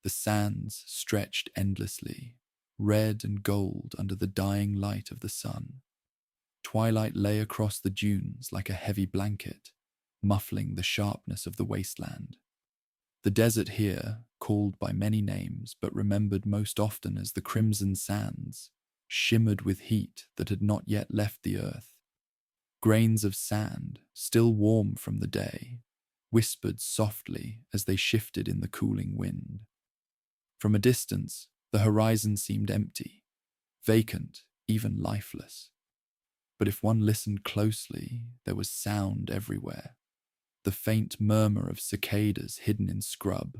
The sands stretched endlessly, red and gold under the dying light of the sun. Twilight lay across the dunes like a heavy blanket, muffling the sharpness of the wasteland. The desert here, called by many names but remembered most often as the Crimson Sands, shimmered with heat that had not yet left the earth. Grains of sand, still warm from the day, whispered softly as they shifted in the cooling wind. From a distance, the horizon seemed empty, vacant, even lifeless. But if one listened closely, there was sound everywhere. The faint murmur of cicadas hidden in scrub,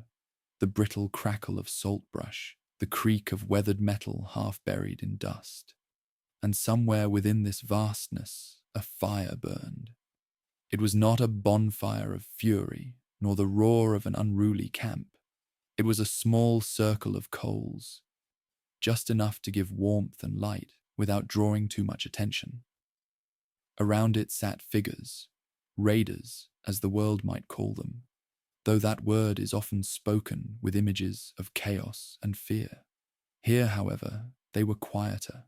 the brittle crackle of saltbrush, the creak of weathered metal half buried in dust. And somewhere within this vastness, a fire burned. It was not a bonfire of fury, nor the roar of an unruly camp. It was a small circle of coals, just enough to give warmth and light without drawing too much attention. Around it sat figures, raiders, as the world might call them, though that word is often spoken with images of chaos and fear. Here, however, they were quieter.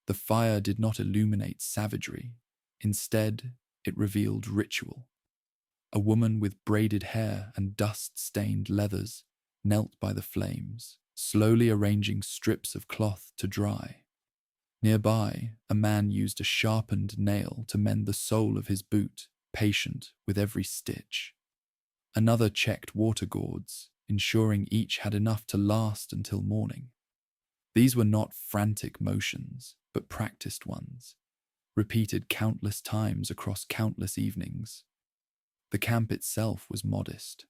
The fire did not illuminate savagery. Instead, it revealed ritual. A woman with braided hair and dust-stained leathers knelt by the flames, slowly arranging strips of cloth to dry. Nearby, a man used a sharpened nail to mend the sole of his boot, patient with every stitch. Another checked water gourds, ensuring each had enough to last until morning. These were not frantic motions, but practiced ones, repeated countless times across countless evenings. The camp itself was modest.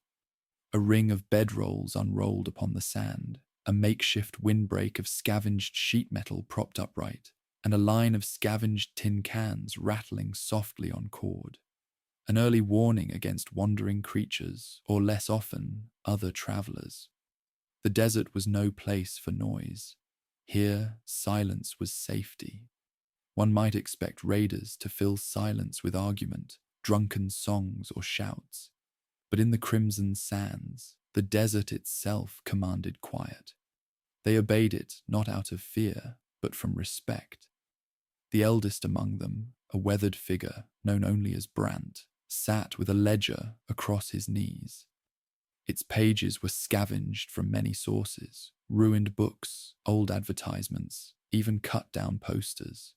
A ring of bedrolls unrolled upon the sand, a makeshift windbreak of scavenged sheet metal propped upright, and a line of scavenged tin cans rattling softly on cord. An early warning against wandering creatures, or less often, other travelers. The desert was no place for noise. Here, silence was safety. One might expect raiders to fill silence with argument, drunken songs or shouts. But in the Crimson Sands, the desert itself commanded quiet. They obeyed it not out of fear, but from respect. The eldest among them, a weathered figure known only as Brant, sat with a ledger across his knees. Its pages were scavenged from many sources, ruined books, old advertisements, even cut-down posters.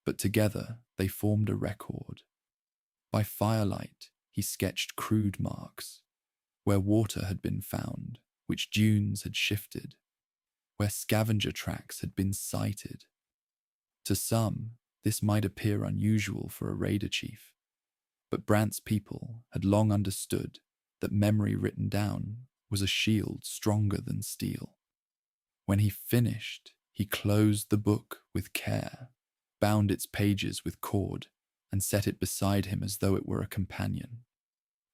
But together they formed a record. By firelight, he sketched crude marks, where water had been found, which dunes had shifted, where scavenger tracks had been sighted. To some, this might appear unusual for a raider chief, but Brant's people had long understood that memory written down was a shield stronger than steel. When he finished, he closed the book with care, bound its pages with cord, and set it beside him as though it were a companion.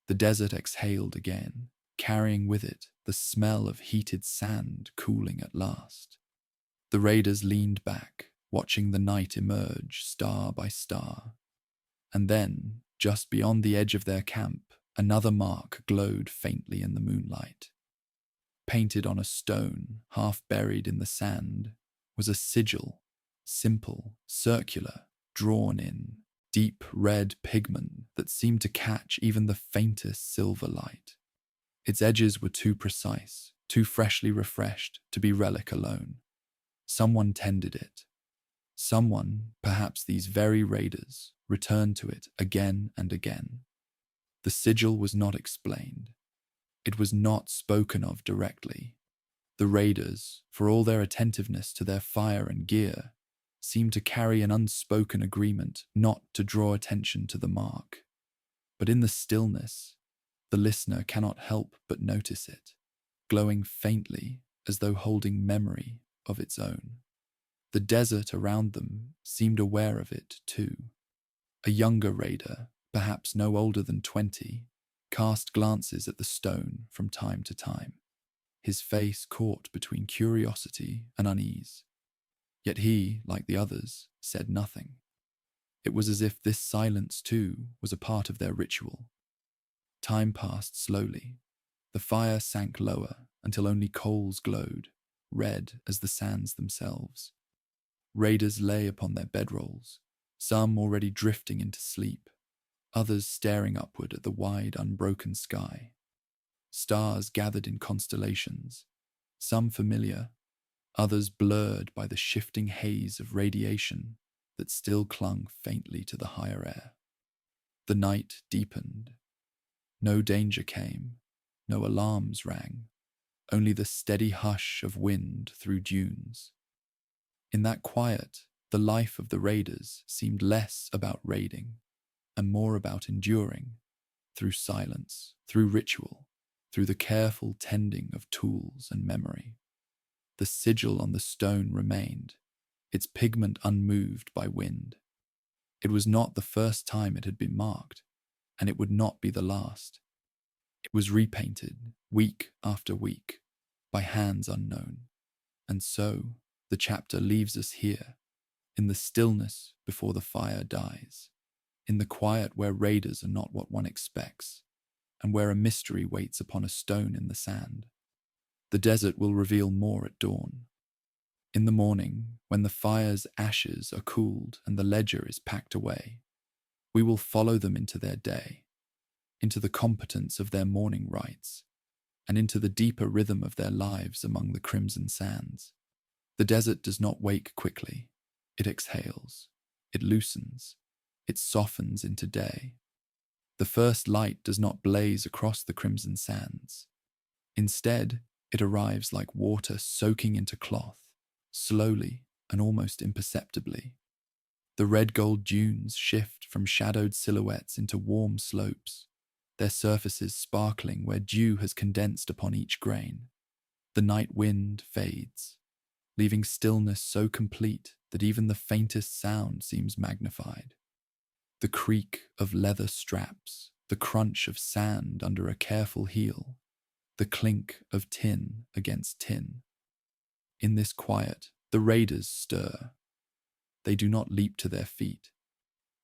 The desert exhaled again, carrying with it the smell of heated sand cooling at last. The raiders leaned back, watching the night emerge star by star. And then, just beyond the edge of their camp, another mark glowed faintly in the moonlight. Painted on a stone, half buried in the sand, was a sigil, simple, circular, drawn in deep red pigment that seemed to catch even the faintest silver light. Its edges were too precise, too freshly refreshed to be relic alone. Someone tended it. Someone, perhaps these very raiders, returned to it again and again. The sigil was not explained. It was not spoken of directly. The raiders, for all their attentiveness to their fire and gear, seemed to carry an unspoken agreement not to draw attention to the mark. But in the stillness, the listener cannot help but notice it, glowing faintly as though holding memory of its own. The desert around them seemed aware of it too. A younger raider, perhaps no older than 20, cast glances at the stone from time to time, his face caught between curiosity and unease. Yet he, like the others, said nothing. It was as if this silence too was a part of their ritual. Time passed slowly. The fire sank lower, until only coals glowed, red as the sands themselves. Raiders lay upon their bedrolls, some already drifting into sleep, others staring upward at the wide, unbroken sky. Stars gathered in constellations, some familiar, others blurred by the shifting haze of radiation that still clung faintly to the higher air. The night deepened. No danger came, no alarms rang, only the steady hush of wind through dunes. In that quiet, the life of the raiders seemed less about raiding and more about enduring, through silence, through ritual, through the careful tending of tools and memory. The sigil on the stone remained, its pigment unmoved by wind. It was not the first time it had been marked, and it would not be the last. It was repainted, week after week, by hands unknown. And so, the chapter leaves us here, in the stillness before the fire dies, in the quiet where raiders are not what one expects, and where a mystery waits upon a stone in the sand. The desert will reveal more at dawn. In the morning, when the fire's ashes are cooled and the ledger is packed away, we will follow them into their day, into the competence of their morning rites, and into the deeper rhythm of their lives among the crimson sands. The desert does not wake quickly. It exhales. It loosens. It softens into day. The first light does not blaze across the crimson sands. Instead, it arrives like water soaking into cloth, slowly and almost imperceptibly. The red-gold dunes shift from shadowed silhouettes into warm slopes, their surfaces sparkling where dew has condensed upon each grain. The night wind fades, leaving stillness so complete that even the faintest sound seems magnified. The creak of leather straps, the crunch of sand under a careful heel, the clink of tin against tin. In this quiet, the raiders stir. They do not leap to their feet.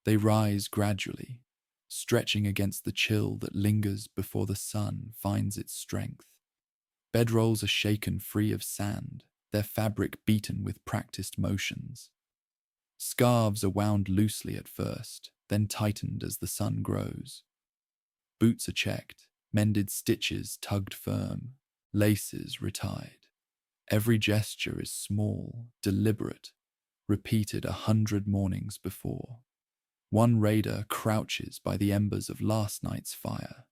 They rise gradually, stretching against the chill that lingers before the sun finds its strength. Bedrolls are shaken free of sand, their fabric beaten with practiced motions. Scarves are wound loosely at first, then tightened as the sun grows. Boots are checked, mended stitches tugged firm, laces retied. Every gesture is small, deliberate, repeated 100 mornings before. One raider crouches by the embers of last night's fire.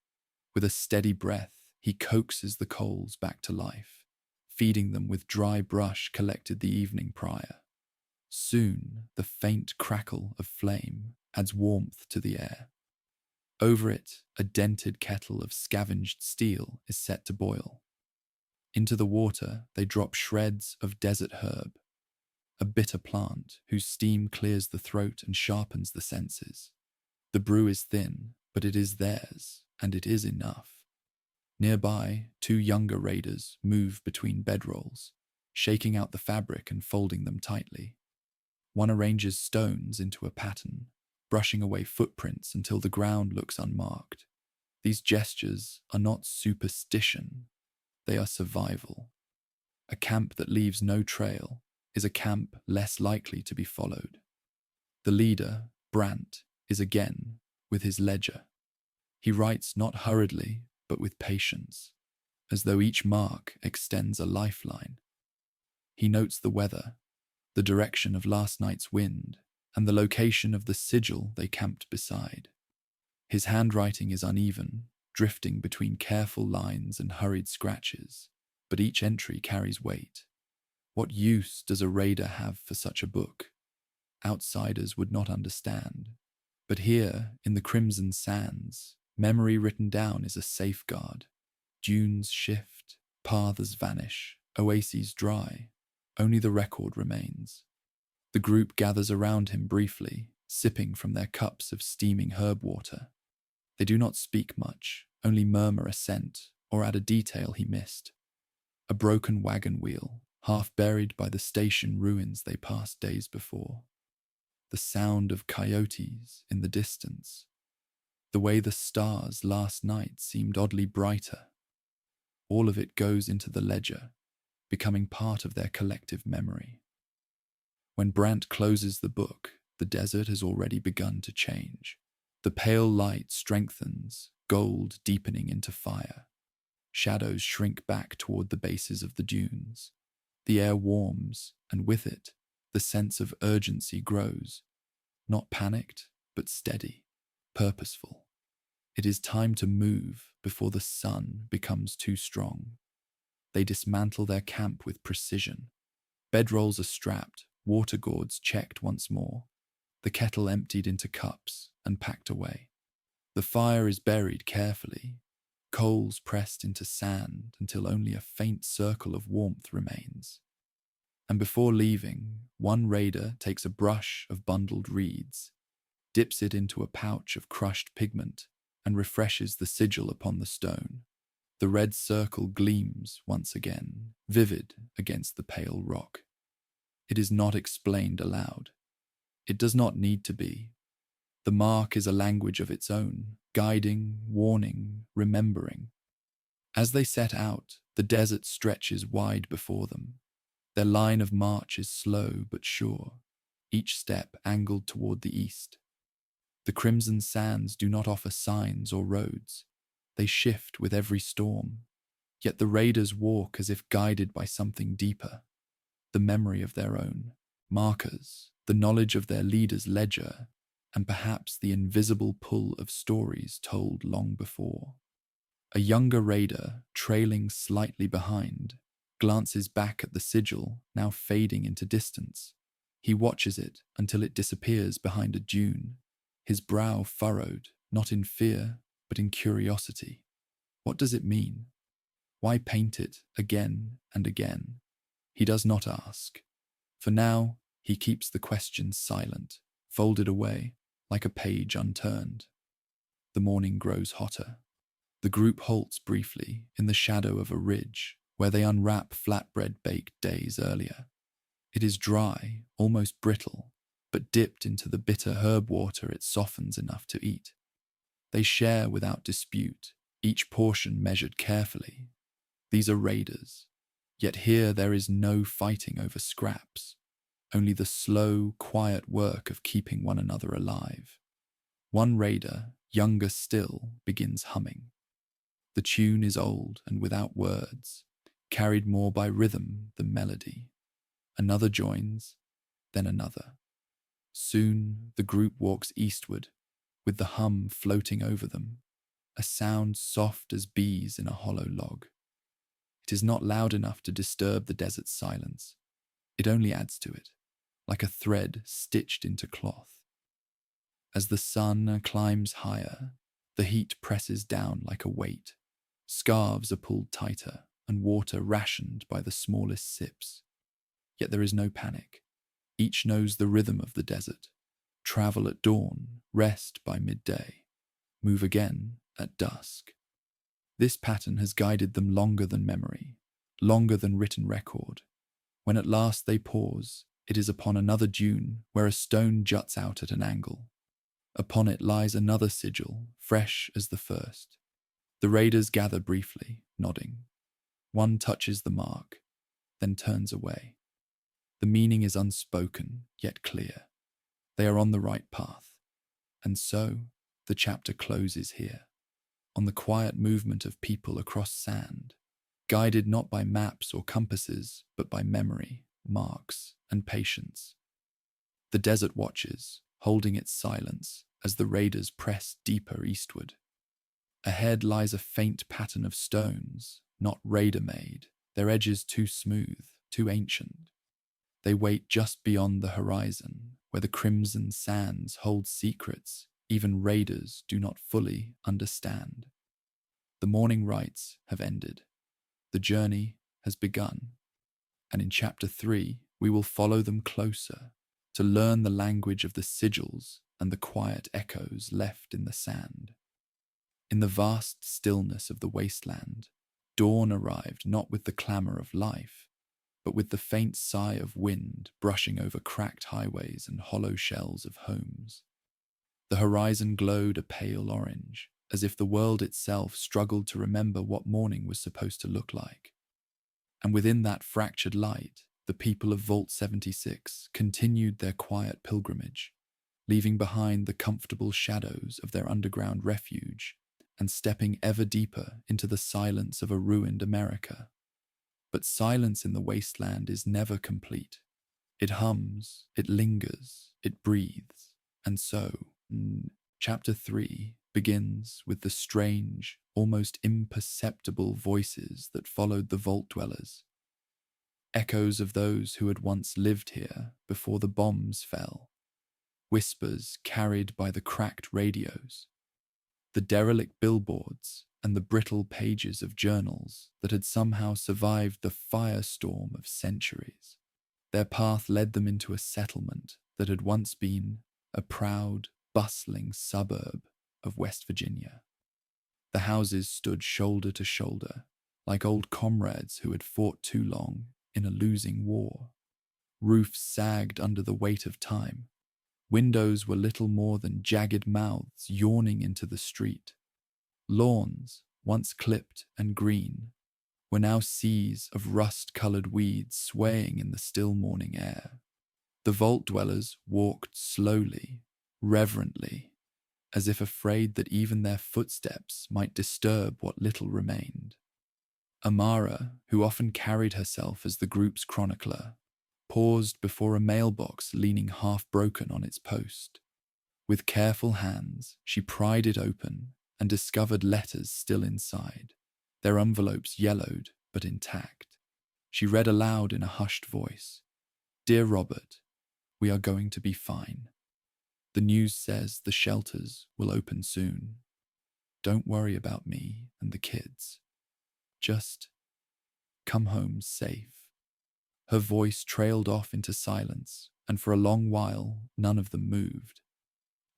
With a steady breath, he coaxes the coals back to life, feeding them with dry brush collected the evening prior. Soon, the faint crackle of flame adds warmth to the air. Over it, a dented kettle of scavenged steel is set to boil. Into the water, they drop shreds of desert herb, a bitter plant whose steam clears the throat and sharpens the senses. The brew is thin, but it is theirs, and it is enough. Nearby, two younger raiders move between bedrolls, shaking out the fabric and folding them tightly. One arranges stones into a pattern, brushing away footprints until the ground looks unmarked. These gestures are not superstition, they are survival. A camp that leaves no trail is a camp less likely to be followed. The leader, Brant, is again with his ledger. He writes not hurriedly, but with patience, as though each mark extends a lifeline. He notes the weather, the direction of last night's wind, and the location of the sigil they camped beside. His handwriting is uneven, drifting between careful lines and hurried scratches, but each entry carries weight. What use does a raider have for such a book? Outsiders would not understand. But here, in the crimson sands, memory written down is a safeguard. Dunes shift, paths vanish, oases dry. Only the record remains. The group gathers around him briefly, sipping from their cups of steaming herb water. They do not speak much, only murmur assent or add a detail he missed. A broken wagon wheel, half buried by the station ruins they passed days before. The sound of coyotes in the distance. The way the stars last night seemed oddly brighter. all of it goes into the ledger, becoming part of their collective memory. When Brant closes the book, the desert has already begun to change. The pale light strengthens, gold deepening into fire. Shadows shrink back toward the bases of the dunes. The air warms, and with it, the sense of urgency grows. Not panicked, but steady, purposeful. It is time to move before the sun becomes too strong. They dismantle their camp with precision. Bedrolls are strapped, water gourds checked once more, the kettle emptied into cups and packed away. The fire is buried carefully, coals pressed into sand until only a faint circle of warmth remains. And before leaving, one raider takes a brush of bundled reeds, dips it into a pouch of crushed pigment, and refreshes the sigil upon the stone. The red circle gleams once again, vivid against the pale rock. It is not explained aloud. It does not need to be. The mark is a language of its own, guiding, warning, remembering. As they set out, the desert stretches wide before them. Their line of march is slow but sure, each step angled toward the east. The crimson sands do not offer signs or roads. They shift with every storm, yet the raiders walk as if guided by something deeper, the memory of their own, markers, the knowledge of their leader's ledger, and perhaps the invisible pull of stories told long before. A younger raider, trailing slightly behind, glances back at the sigil, now fading into distance. He watches it until it disappears behind a dune, his brow furrowed, not in fear, but in curiosity. What does it mean? Why paint it again and again? He does not ask. For now, he keeps the question silent, folded away, like a page unturned. The morning grows hotter. The group halts briefly in the shadow of a ridge where they unwrap flatbread baked days earlier. It is dry, almost brittle, but dipped into the bitter herb water it softens enough to eat. They share without dispute, each portion measured carefully. These are raiders, yet here there is no fighting over scraps, only the slow, quiet work of keeping one another alive. One raider, younger still, begins humming. The tune is old and without words, carried more by rhythm than melody. Another joins, then another. Soon the group walks eastward, with the hum floating over them, a sound soft as bees in a hollow log. It is not loud enough to disturb the desert's silence. It only adds to it, like a thread stitched into cloth. As the sun climbs higher, the heat presses down like a weight. Scarves are pulled tighter, and water rationed by the smallest sips. Yet there is no panic. Each knows the rhythm of the desert. Travel at dawn, rest by midday, move again at dusk. This pattern has guided them longer than memory, longer than written record. When at last they pause, it is upon another dune where a stone juts out at an angle. Upon it lies another sigil, fresh as the first. The raiders gather briefly, nodding. One touches the mark, then turns away. The meaning is unspoken, yet clear. They are on the right path. And so, the chapter closes here, on the quiet movement of people across sand, guided not by maps or compasses, but by memory, marks, and patience. The desert watches, holding its silence as the raiders press deeper eastward. Ahead lies a faint pattern of stones, not raider-made, their edges too smooth, too ancient. They wait just beyond the horizon, where the crimson sands hold secrets even raiders do not fully understand. The morning rites have ended. The journey has begun. And in Chapter 3, we will follow them closer to learn the language of the sigils and the quiet echoes left in the sand. In the vast stillness of the wasteland, dawn arrived not with the clamour of life, but with the faint sigh of wind brushing over cracked highways and hollow shells of homes. The horizon glowed a pale orange, as if the world itself struggled to remember what morning was supposed to look like. And within that fractured light, the people of Vault 76 continued their quiet pilgrimage, leaving behind the comfortable shadows of their underground refuge and stepping ever deeper into the silence of a ruined America. But silence in the wasteland is never complete. It hums, it lingers, it breathes, and so, Chapter 3 begins with the strange, almost imperceptible voices that followed the vault dwellers. Echoes of those who had once lived here before the bombs fell. Whispers carried by the cracked radios. The derelict billboards and the brittle pages of journals that had somehow survived the firestorm of centuries. Their path led them into a settlement that had once been a proud, bustling suburb of West Virginia. The houses stood shoulder to shoulder, like old comrades who had fought too long in a losing war. Roofs sagged under the weight of time. Windows were little more than jagged mouths yawning into the street. Lawns, once clipped and green, were now seas of rust-colored weeds swaying in the still morning air. The vault dwellers walked slowly, reverently, as if afraid that even their footsteps might disturb what little remained. Amara, who often carried herself as the group's chronicler, paused before a mailbox leaning half-broken on its post. With careful hands, she pried it open and discovered letters still inside, their envelopes yellowed but intact. She read aloud in a hushed voice, "Dear Robert, we are going to be fine. The news says the shelters will open soon. Don't worry about me and the kids. Just come home safe." Her voice trailed off into silence, and for a long while, none of them moved.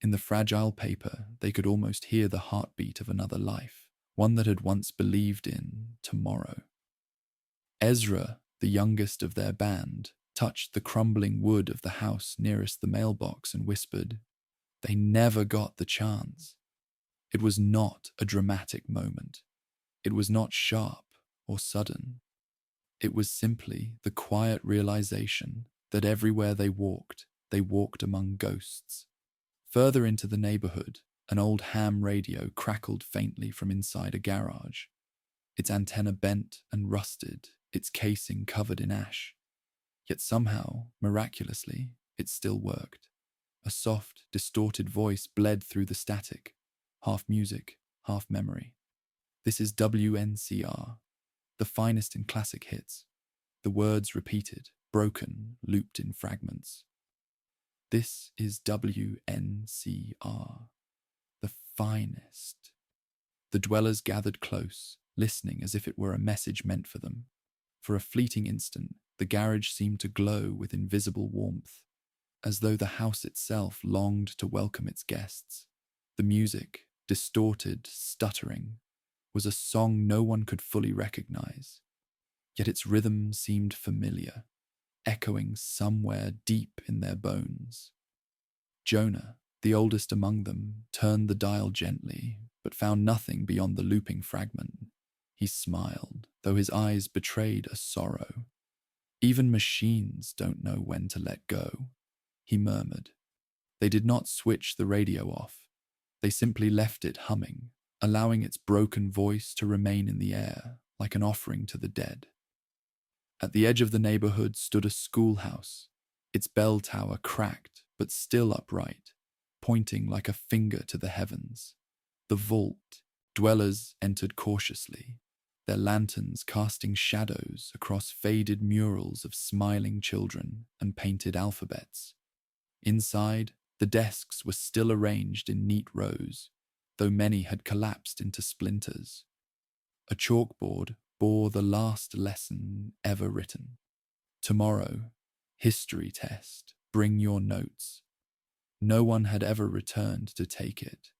In the fragile paper, they could almost hear the heartbeat of another life, one that had once believed in tomorrow. Ezra, the youngest of their band, touched the crumbling wood of the house nearest the mailbox and whispered, "They never got the chance." It was not a dramatic moment. It was not sharp or sudden. It was simply the quiet realization that everywhere they walked among ghosts. Further into the neighborhood, an old ham radio crackled faintly from inside a garage. Its antenna bent and rusted, its casing covered in ash. Yet somehow, miraculously, it still worked. A soft, distorted voice bled through the static, half music, half memory. "This is WNCR. The finest in classic hits." The words repeated, broken, looped in fragments. "This is WNCR. The finest." The dwellers gathered close, listening as if it were a message meant for them. For a fleeting instant, the garage seemed to glow with invisible warmth, as though the house itself longed to welcome its guests. The music, distorted, stuttering, was a song no one could fully recognize. Yet its rhythm seemed familiar, echoing somewhere deep in their bones. Jonah, the oldest among them, turned the dial gently, but found nothing beyond the looping fragment. He smiled, though his eyes betrayed a sorrow. "Even machines don't know when to let go," he murmured. They did not switch the radio off. They simply left it humming, allowing its broken voice to remain in the air like an offering to the dead. At the edge of the neighborhood stood a schoolhouse, its bell tower cracked but still upright, pointing like a finger to the heavens. The vault. Dwellers entered cautiously, their lanterns casting shadows across faded murals of smiling children and painted alphabets. Inside, the desks were still arranged in neat rows, though many had collapsed into splinters. A chalkboard bore the last lesson ever written. "Tomorrow, history test, bring your notes." No one had ever returned to take it.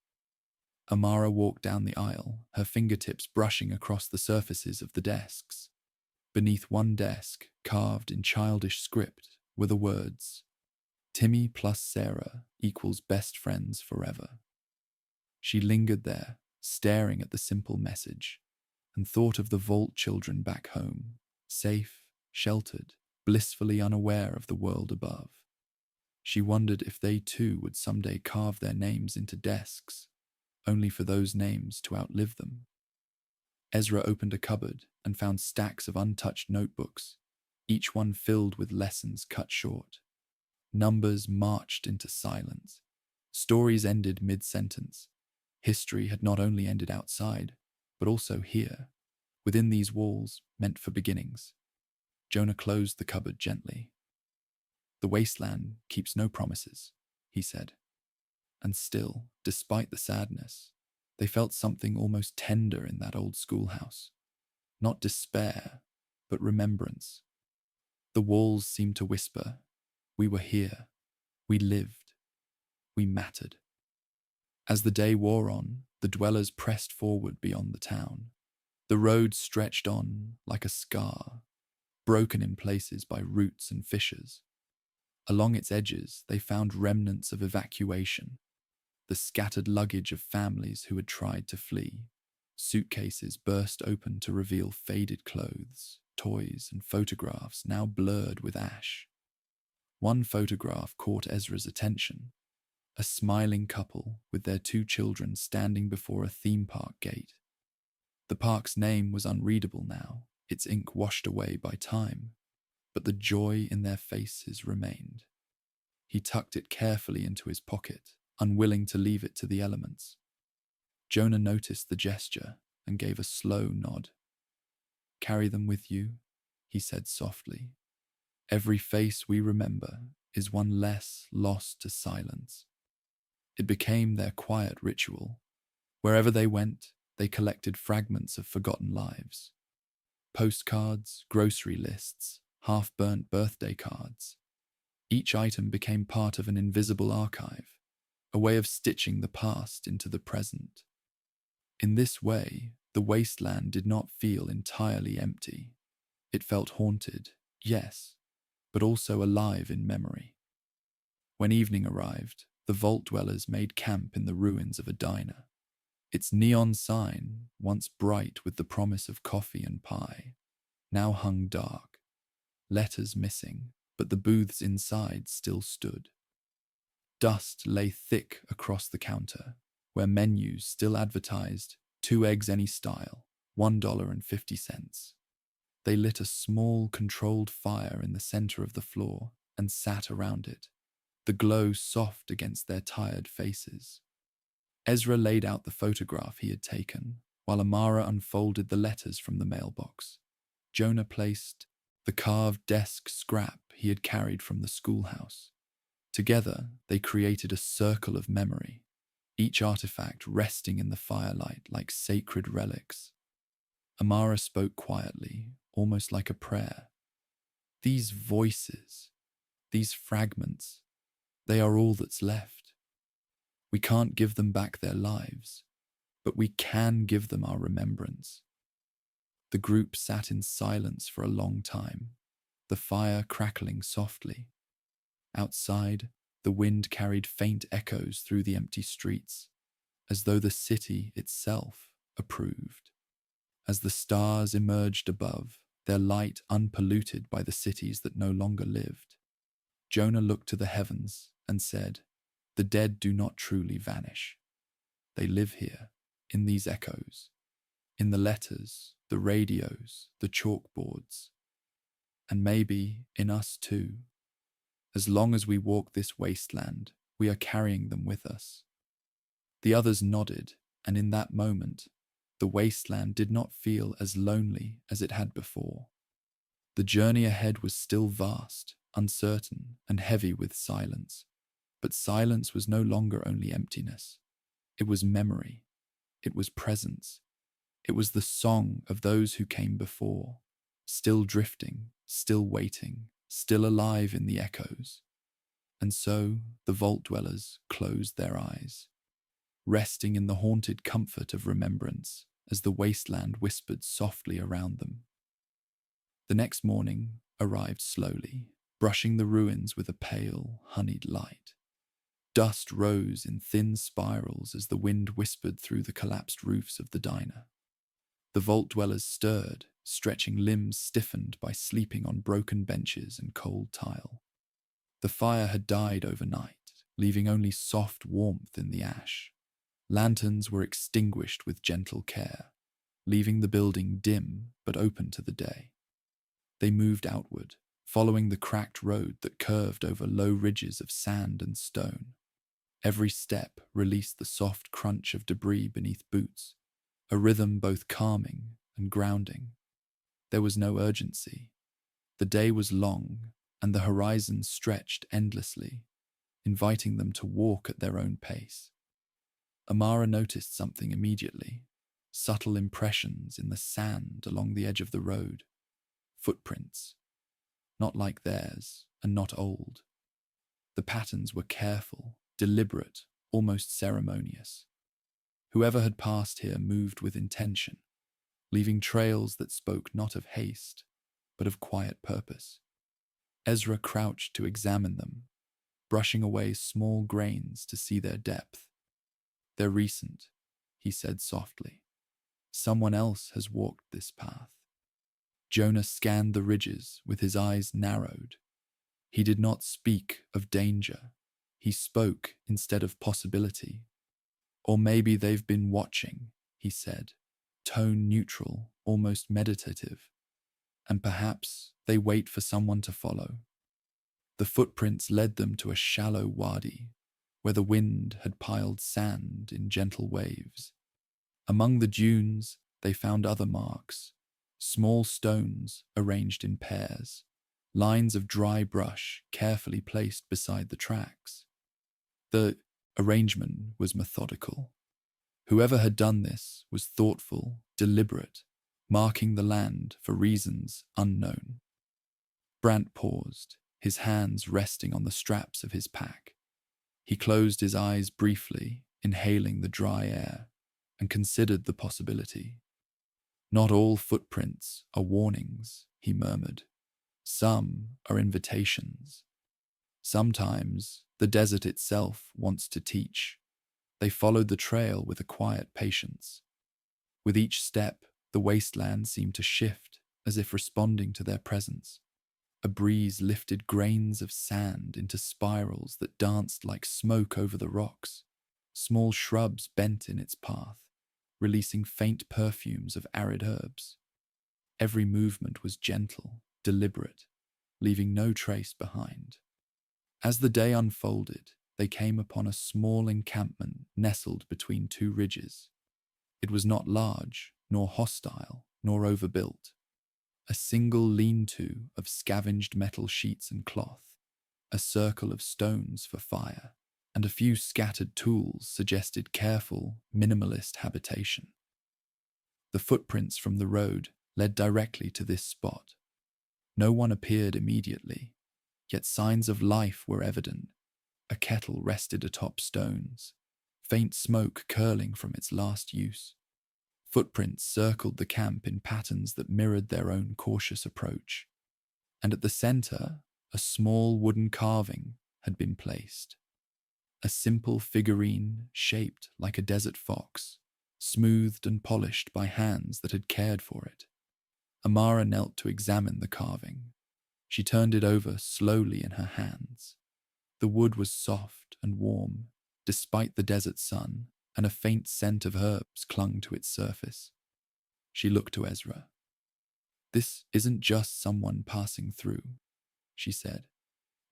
Amara walked down the aisle, her fingertips brushing across the surfaces of the desks. Beneath one desk, carved in childish script, were the words, "Timmy plus Sarah equals best friends forever." She lingered there, staring at the simple message, and thought of the vault children back home, safe, sheltered, blissfully unaware of the world above. She wondered if they too would someday carve their names into desks, only for those names to outlive them. Ezra opened a cupboard and found stacks of untouched notebooks, each one filled with lessons cut short. Numbers marched into silence. Stories ended mid-sentence. History had not only ended outside, but also here, within these walls meant for beginnings. Jonah closed the cupboard gently. "The wasteland keeps no promises," he said. And still, despite the sadness, they felt something almost tender in that old schoolhouse. Not despair, but remembrance. The walls seemed to whisper, "We were here. We lived. We mattered." As the day wore on, the dwellers pressed forward beyond the town. The road stretched on like a scar, broken in places by roots and fissures. Along its edges, they found remnants of evacuation, the scattered luggage of families who had tried to flee. Suitcases burst open to reveal faded clothes, toys, and photographs now blurred with ash. One photograph caught Ezra's attention: a smiling couple with their 2 children standing before a theme park gate. The park's name was unreadable now, its ink washed away by time, but the joy in their faces remained. He tucked it carefully into his pocket, unwilling to leave it to the elements. Jonah noticed the gesture and gave a slow nod. "Carry them with you," he said softly. "Every face we remember is one less lost to silence." It became their quiet ritual. Wherever they went, they collected fragments of forgotten lives. Postcards, grocery lists, half-burnt birthday cards. Each item became part of an invisible archive, a way of stitching the past into the present. In this way, the wasteland did not feel entirely empty. It felt haunted, yes, but also alive in memory. When evening arrived, the vault dwellers made camp in the ruins of a diner. Its neon sign, once bright with the promise of coffee and pie, now hung dark, letters missing, but the booths inside still stood. Dust lay thick across the counter, where menus still advertised 2 eggs any style, $1.50. They lit a small, controlled fire in the center of the floor and sat around it, the glow soft against their tired faces. Ezra laid out the photograph he had taken, while Amara unfolded the letters from the mailbox. Jonah placed the carved desk scrap he had carried from the schoolhouse. Together, they created a circle of memory, each artifact resting in the firelight like sacred relics. Amara spoke quietly, almost like a prayer. "These voices, these fragments, they are all that's left. We can't give them back their lives, but we can give them our remembrance." The group sat in silence for a long time, the fire crackling softly. Outside, the wind carried faint echoes through the empty streets, as though the city itself approved. As the stars emerged above, their light unpolluted by the cities that no longer lived, Jonah looked to the heavens and said, "The dead do not truly vanish. They live here, in these echoes, in the letters, the radios, the chalkboards, and maybe in us too. As long as we walk this wasteland, we are carrying them with us." The others nodded, and in that moment, the wasteland did not feel as lonely as it had before. The journey ahead was still vast, uncertain, and heavy with silence. But silence was no longer only emptiness. It was memory. It was presence. It was the song of those who came before, still drifting, still waiting, still alive in the echoes. And so the vault dwellers closed their eyes, resting in the haunted comfort of remembrance as the wasteland whispered softly around them. The next morning arrived slowly, brushing the ruins with a pale, honeyed light. Dust rose in thin spirals as the wind whispered through the collapsed roofs of the diner. The vault dwellers stirred, stretching limbs stiffened by sleeping on broken benches and cold tile. The fire had died overnight, leaving only soft warmth in the ash. Lanterns were extinguished with gentle care, leaving the building dim but open to the day. They moved outward, following the cracked road that curved over low ridges of sand and stone. Every step released the soft crunch of debris beneath boots, a rhythm both calming and grounding. There was no urgency. The day was long, and the horizon stretched endlessly, inviting them to walk at their own pace. Amara noticed something immediately, subtle impressions in the sand along the edge of the road. Footprints, not like theirs, and not old. The patterns were careful, deliberate, almost ceremonious. Whoever had passed here moved with intention, leaving trails that spoke not of haste, but of quiet purpose. Ezra crouched to examine them, brushing away small grains to see their depth. "They're recent," he said softly. "Someone else has walked this path." Jonah scanned the ridges with his eyes narrowed. He did not speak of danger. He spoke instead of possibility. "Or maybe they've been watching," he said, tone neutral, almost meditative. "And perhaps they wait for someone to follow." The footprints led them to a shallow wadi, where the wind had piled sand in gentle waves. Among the dunes, they found other marks, small stones arranged in pairs, lines of dry brush carefully placed beside the tracks. The arrangement was methodical. Whoever had done this was thoughtful, deliberate, marking the land for reasons unknown. Brant paused, his hands resting on the straps of his pack. He closed his eyes briefly, inhaling the dry air, and considered the possibility. "Not all footprints are warnings," he murmured. "Some are invitations. Sometimes the desert itself wants to teach." They followed the trail with a quiet patience. With each step, the wasteland seemed to shift, as if responding to their presence. A breeze lifted grains of sand into spirals that danced like smoke over the rocks. Small shrubs bent in its path, releasing faint perfumes of arid herbs. Every movement was gentle, deliberate, leaving no trace behind. As the day unfolded, they came upon a small encampment nestled between two ridges. It was not large, nor hostile, nor overbuilt. A single lean-to of scavenged metal sheets and cloth, a circle of stones for fire, and a few scattered tools suggested careful, minimalist habitation. The footprints from the road led directly to this spot. No one appeared immediately, yet signs of life were evident. A kettle rested atop stones, faint smoke curling from its last use. Footprints circled the camp in patterns that mirrored their own cautious approach, and at the center, a small wooden carving had been placed. A simple figurine shaped like a desert fox, smoothed and polished by hands that had cared for it. Amara knelt to examine the carving. She turned it over slowly in her hands. The wood was soft and warm, despite the desert sun, and a faint scent of herbs clung to its surface. She looked to Ezra. "This isn't just someone passing through," she said.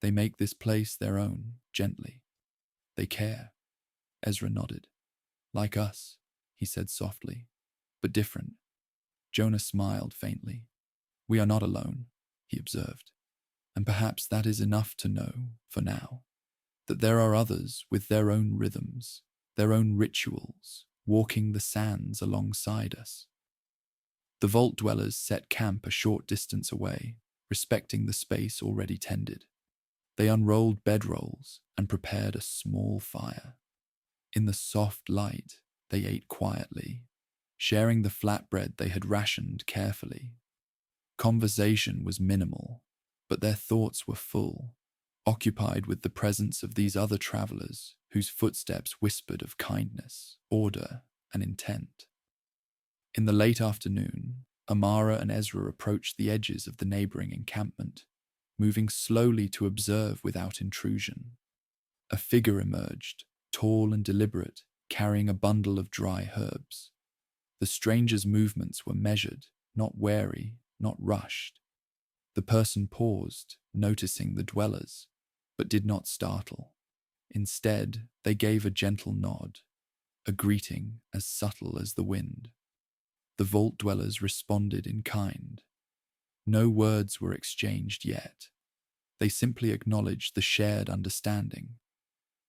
"They make this place their own, gently. They care." Ezra nodded. "Like us," he said softly, "but different." Jonah smiled faintly. "We are not alone," he observed, "and perhaps that is enough to know, for now, that there are others with their own rhythms, their own rituals, walking the sands alongside us." The vault dwellers set camp a short distance away, respecting the space already tended. They unrolled bedrolls and prepared a small fire. In the soft light, they ate quietly, sharing the flatbread they had rationed carefully. Conversation was minimal, but their thoughts were full, occupied with the presence of these other travelers whose footsteps whispered of kindness, order, and intent. In the late afternoon, Amara and Ezra approached the edges of the neighboring encampment, moving slowly to observe without intrusion. A figure emerged, tall and deliberate, carrying a bundle of dry herbs. The stranger's movements were measured, not wary, not rushed. The person paused, noticing the dwellers, but did not startle. Instead, they gave a gentle nod, a greeting as subtle as the wind. The vault dwellers responded in kind. No words were exchanged yet. They simply acknowledged the shared understanding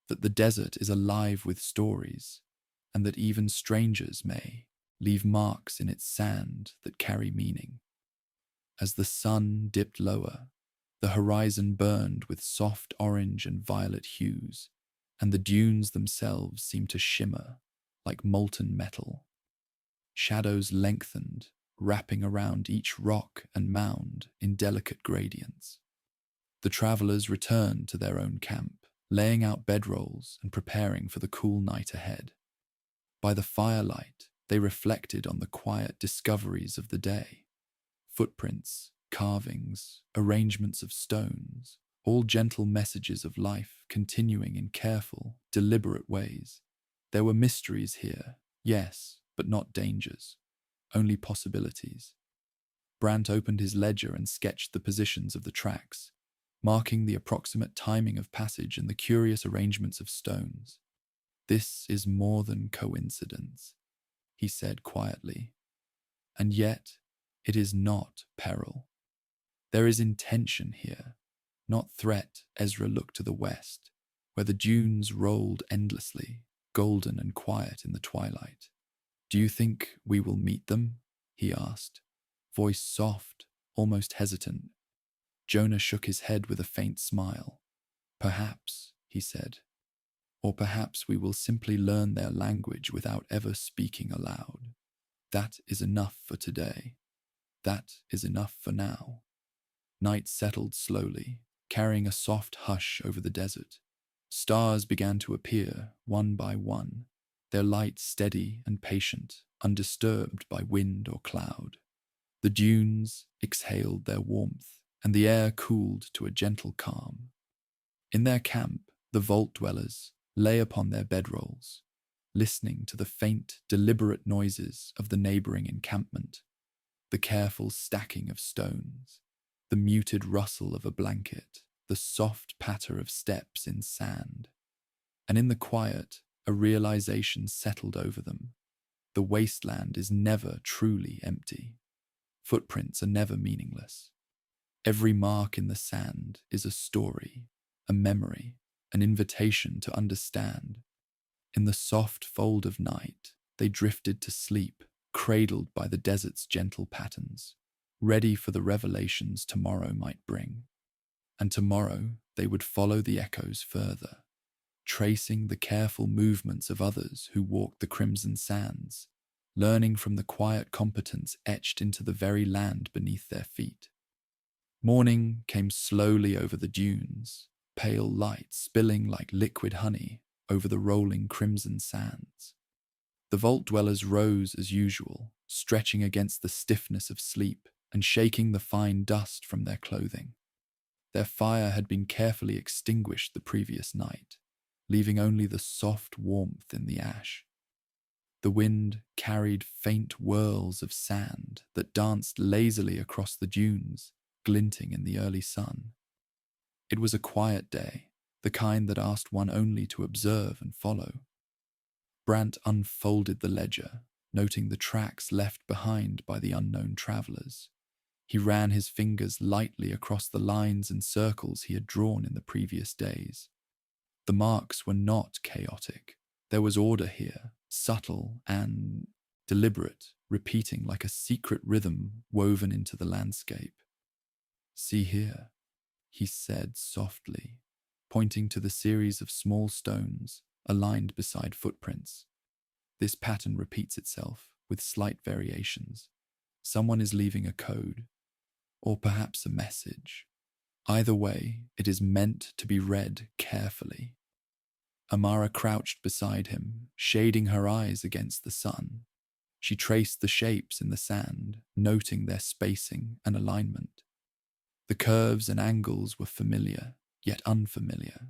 that the desert is alive with stories, and that even strangers may leave marks in its sand that carry meaning. As the sun dipped lower, the horizon burned with soft orange and violet hues, and the dunes themselves seemed to shimmer like molten metal. Shadows lengthened, wrapping around each rock and mound in delicate gradients. The travelers returned to their own camp, laying out bedrolls and preparing for the cool night ahead. By the firelight, they reflected on the quiet discoveries of the day. Footprints, carvings, arrangements of stones, all gentle messages of life continuing in careful, deliberate ways. There were mysteries here, yes, but not dangers, only possibilities. Brant opened his ledger and sketched the positions of the tracks, marking the approximate timing of passage and the curious arrangements of stones. "This is more than coincidence," he said quietly. "And yet, it is not peril. There is intention here, not threat." Ezra looked to the west, where the dunes rolled endlessly, golden and quiet in the twilight. "Do you think we will meet them?" he asked, voice soft, almost hesitant. Jonah shook his head with a faint smile. "Perhaps," he said. "Or perhaps we will simply learn their language without ever speaking aloud. That is enough for today. That is enough for now." Night settled slowly, carrying a soft hush over the desert. Stars began to appear, one by one, their light steady and patient, undisturbed by wind or cloud. The dunes exhaled their warmth, and the air cooled to a gentle calm. In their camp, the vault dwellers lay upon their bedrolls, listening to the faint, deliberate noises of the neighboring encampment, the careful stacking of stones, the muted rustle of a blanket, the soft patter of steps in sand. And in the quiet, a realization settled over them. The wasteland is never truly empty. Footprints are never meaningless. Every mark in the sand is a story, a memory, an invitation to understand. In the soft fold of night, they drifted to sleep, cradled by the desert's gentle patterns, ready for the revelations tomorrow might bring. And tomorrow they would follow the echoes further, tracing the careful movements of others who walked the crimson sands, learning from the quiet competence etched into the very land beneath their feet. Morning came slowly over the dunes, pale light spilling like liquid honey over the rolling crimson sands. The vault dwellers rose as usual, stretching against the stiffness of sleep and shaking the fine dust from their clothing. Their fire had been carefully extinguished the previous night, leaving only the soft warmth in the ash. The wind carried faint whirls of sand that danced lazily across the dunes, glinting in the early sun. It was a quiet day, the kind that asked one only to observe and follow. Brant unfolded the ledger, noting the tracks left behind by the unknown travelers. He ran his fingers lightly across the lines and circles he had drawn in the previous days. The marks were not chaotic. There was order here, subtle and deliberate, repeating like a secret rhythm woven into the landscape. "See here," he said softly, pointing to the series of small stones aligned beside footprints. "This pattern repeats itself, with slight variations. Someone is leaving a code, or perhaps a message. Either way, it is meant to be read carefully. Amara crouched beside him, shading her eyes against the sun. She traced the shapes in the sand, noting their spacing and alignment. The curves and angles were familiar, yet unfamiliar,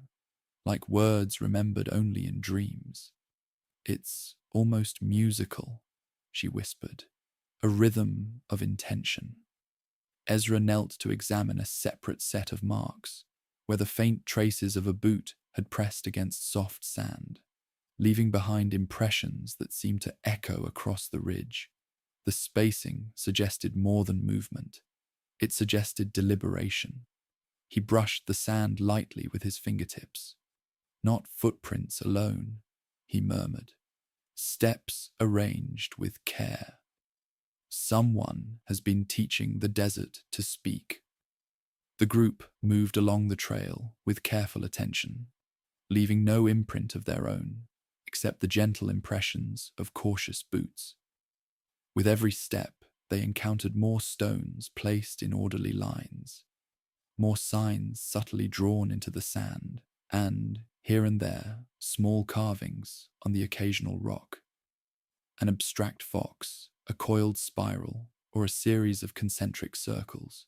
like words remembered only in dreams. "It's almost musical," she whispered, "a rhythm of intention." Ezra knelt to examine a separate set of marks, where the faint traces of a boot had pressed against soft sand, leaving behind impressions that seemed to echo across the ridge. The spacing suggested more than movement. It suggested deliberation. He brushed the sand lightly with his fingertips. "Not footprints alone," he murmured. "Steps arranged with care. Someone has been teaching the desert to speak." The group moved along the trail with careful attention, leaving no imprint of their own, except the gentle impressions of cautious boots. With every step, they encountered more stones placed in orderly lines, more signs subtly drawn into the sand, and, here and there, small carvings on the occasional rock. An abstract fox, a coiled spiral, or a series of concentric circles.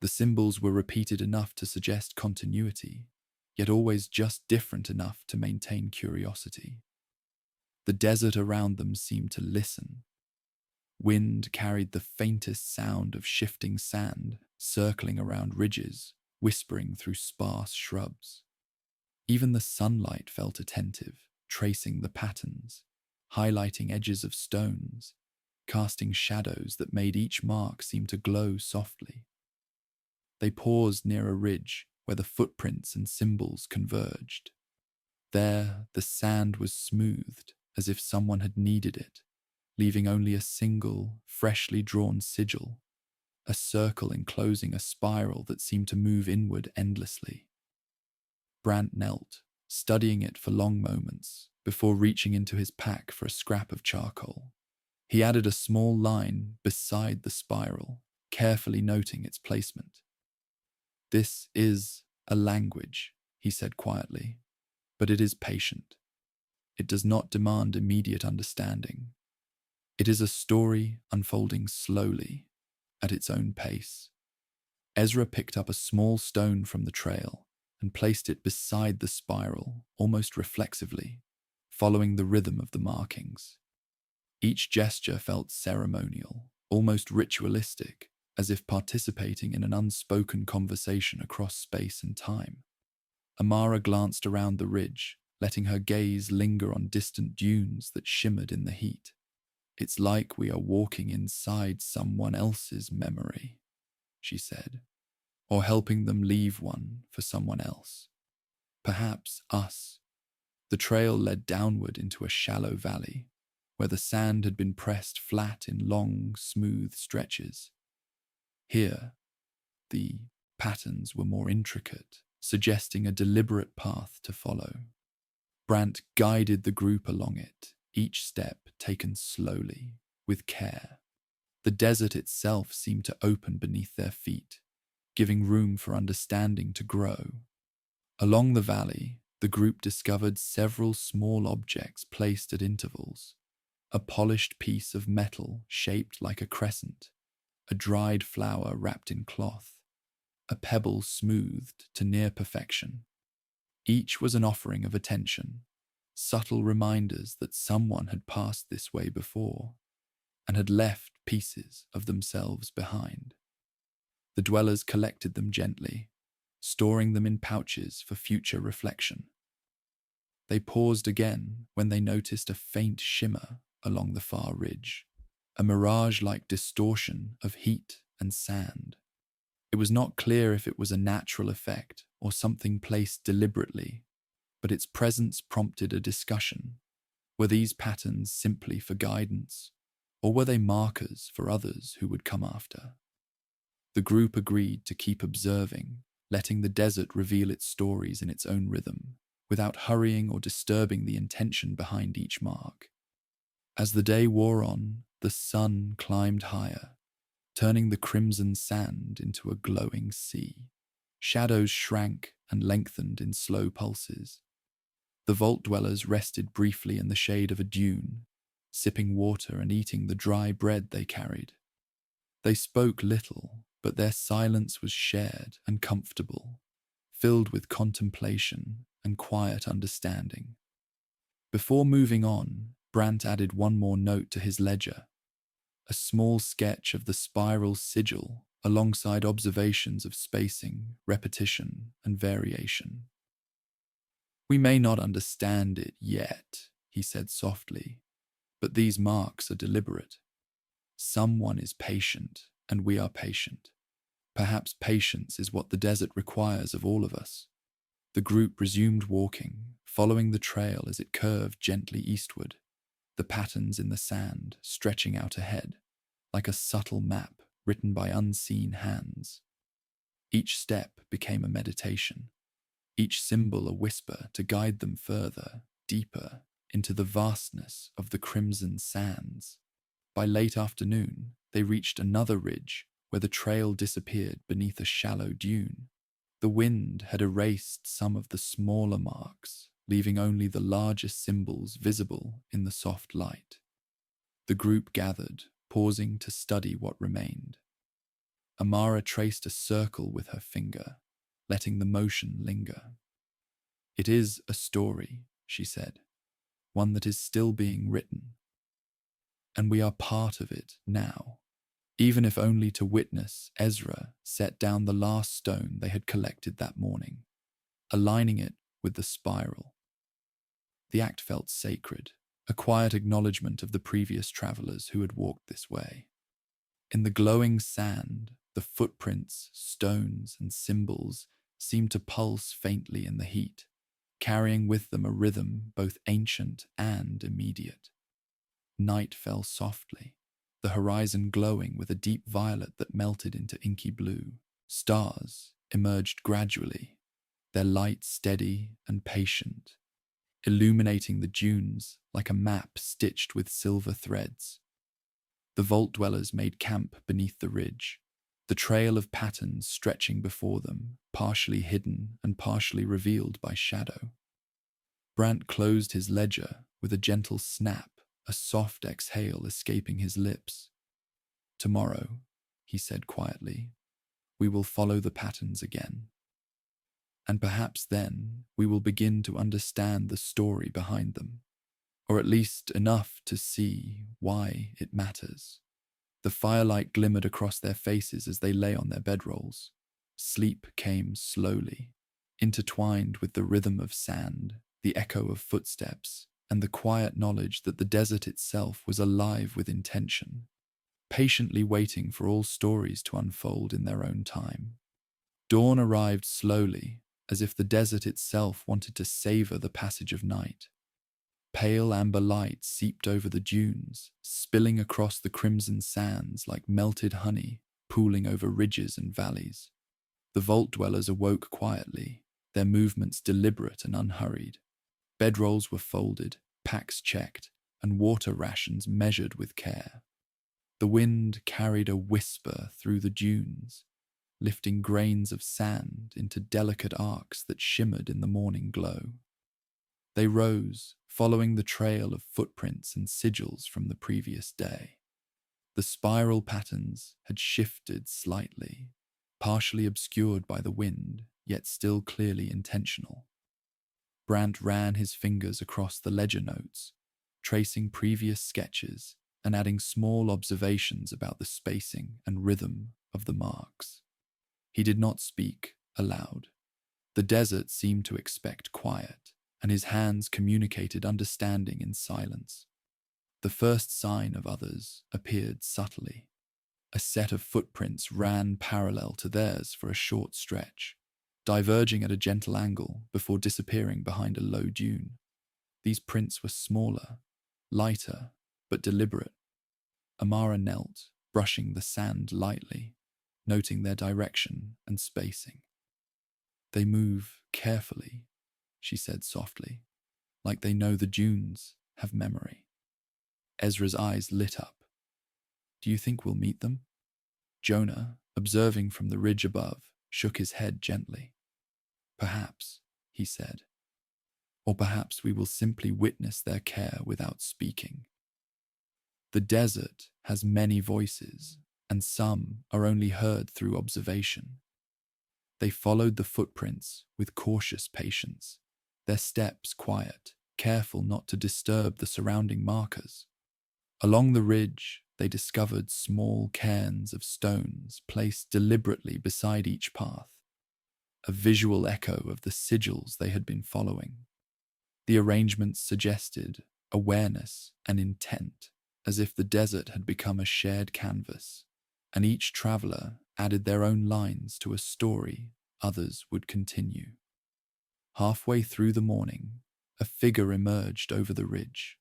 The symbols were repeated enough to suggest continuity, yet always just different enough to maintain curiosity. The desert around them seemed to listen. Wind carried the faintest sound of shifting sand, circling around ridges, whispering through sparse shrubs. Even the sunlight felt attentive, tracing the patterns, highlighting edges of stones, casting shadows that made each mark seem to glow softly. They paused near a ridge where the footprints and symbols converged. There, the sand was smoothed as if someone had kneaded it, leaving only a single, freshly drawn sigil, a circle enclosing a spiral that seemed to move inward endlessly. Brant knelt, studying it for long moments, before reaching into his pack for a scrap of charcoal. He added a small line beside the spiral, carefully noting its placement. "This is a language," he said quietly, "but it is patient. It does not demand immediate understanding. It is a story unfolding slowly, at its own pace." Ezra picked up a small stone from the trail and placed it beside the spiral, almost reflexively, following the rhythm of the markings. Each gesture felt ceremonial, almost ritualistic, as if participating in an unspoken conversation across space and time. Amara glanced around the ridge, letting her gaze linger on distant dunes that shimmered in the heat. "It's like we are walking inside someone else's memory," she said, "or helping them leave one for someone else. Perhaps us." The trail led downward into a shallow valley, where the sand had been pressed flat in long, smooth stretches. Here, the patterns were more intricate, suggesting a deliberate path to follow. Brant guided the group along it, each step taken slowly, with care. The desert itself seemed to open beneath their feet, giving room for understanding to grow. Along the valley, the group discovered several small objects placed at intervals. A polished piece of metal shaped like a crescent, a dried flower wrapped in cloth, a pebble smoothed to near perfection. Each was an offering of attention, subtle reminders that someone had passed this way before and had left pieces of themselves behind. The dwellers collected them gently, storing them in pouches for future reflection. They paused again when they noticed a faint shimmer along the far ridge, a mirage-like distortion of heat and sand. It was not clear if it was a natural effect or something placed deliberately, but its presence prompted a discussion. Were these patterns simply for guidance, or were they markers for others who would come after? The group agreed to keep observing, letting the desert reveal its stories in its own rhythm, without hurrying or disturbing the intention behind each mark. As the day wore on, the sun climbed higher, turning the crimson sand into a glowing sea. Shadows shrank and lengthened in slow pulses. The vault dwellers rested briefly in the shade of a dune, sipping water and eating the dry bread they carried. They spoke little, but their silence was shared and comfortable, filled with contemplation and quiet understanding. Before moving on, Brant added one more note to his ledger, a small sketch of the spiral sigil alongside observations of spacing, repetition, and variation. "We may not understand it yet," he said softly, "but these marks are deliberate. Someone is patient, and we are patient. Perhaps patience is what the desert requires of all of us." The group resumed walking, following the trail as it curved gently eastward, the patterns in the sand stretching out ahead, like a subtle map written by unseen hands. Each step became a meditation, each symbol a whisper to guide them further, deeper, into the vastness of the crimson sands. By late afternoon, they reached another ridge where the trail disappeared beneath a shallow dune. The wind had erased some of the smaller marks, leaving only the largest symbols visible in the soft light. The group gathered, pausing to study what remained. Amara traced a circle with her finger, letting the motion linger. "It is a story," she said, "one that is still being written. And we are part of it now, even if only to witness Ezra set down the last stone they had collected that morning, aligning it with the spiral." The act felt sacred, a quiet acknowledgement of the previous travelers who had walked this way. In the glowing sand, the footprints, stones, and symbols seemed to pulse faintly in the heat, carrying with them a rhythm both ancient and immediate. Night fell softly, the horizon glowing with a deep violet that melted into inky blue. Stars emerged gradually, their light steady and patient, illuminating the dunes like a map stitched with silver threads. The vault dwellers made camp beneath the ridge, the trail of patterns stretching before them, partially hidden and partially revealed by shadow. Brant closed his ledger with a gentle snap, a soft exhale escaping his lips. "Tomorrow," he said quietly, "we will follow the patterns again. And perhaps then we will begin to understand the story behind them, or at least enough to see why it matters." The firelight glimmered across their faces as they lay on their bedrolls. Sleep came slowly, intertwined with the rhythm of sand, the echo of footsteps, and the quiet knowledge that the desert itself was alive with intention, patiently waiting for all stories to unfold in their own time. Dawn arrived slowly, as if the desert itself wanted to savor the passage of night. Pale amber light seeped over the dunes, spilling across the crimson sands like melted honey, pooling over ridges and valleys. The vault dwellers awoke quietly, their movements deliberate and unhurried. Bedrolls were folded, packs checked, and water rations measured with care. The wind carried a whisper through the dunes, lifting grains of sand into delicate arcs that shimmered in the morning glow. They rose, following the trail of footprints and sigils from the previous day. The spiral patterns had shifted slightly, partially obscured by the wind, yet still clearly intentional. Brant ran his fingers across the ledger notes, tracing previous sketches and adding small observations about the spacing and rhythm of the marks. He did not speak aloud. The desert seemed to expect quiet, and his hands communicated understanding in silence. The first sign of others appeared subtly. A set of footprints ran parallel to theirs for a short stretch, diverging at a gentle angle before disappearing behind a low dune. These prints were smaller, lighter, but deliberate. Amara knelt, brushing the sand lightly, noting their direction and spacing. "They move carefully," she said softly, "like they know the dunes have memory." Ezra's eyes lit up. "Do you think we'll meet them?" Jonah, observing from the ridge above, shook his head gently. Perhaps, he said, or perhaps we will simply witness their care without speaking. The desert has many voices, and some are only heard through observation. They followed the footprints with cautious patience, their steps quiet, careful not to disturb the surrounding markers. Along the ridge, they discovered small cairns of stones placed deliberately beside each path, a visual echo of the sigils they had been following. The arrangements suggested awareness and intent, as if the desert had become a shared canvas, and each traveler added their own lines to a story others would continue. Halfway through the morning, a figure emerged over the ridge.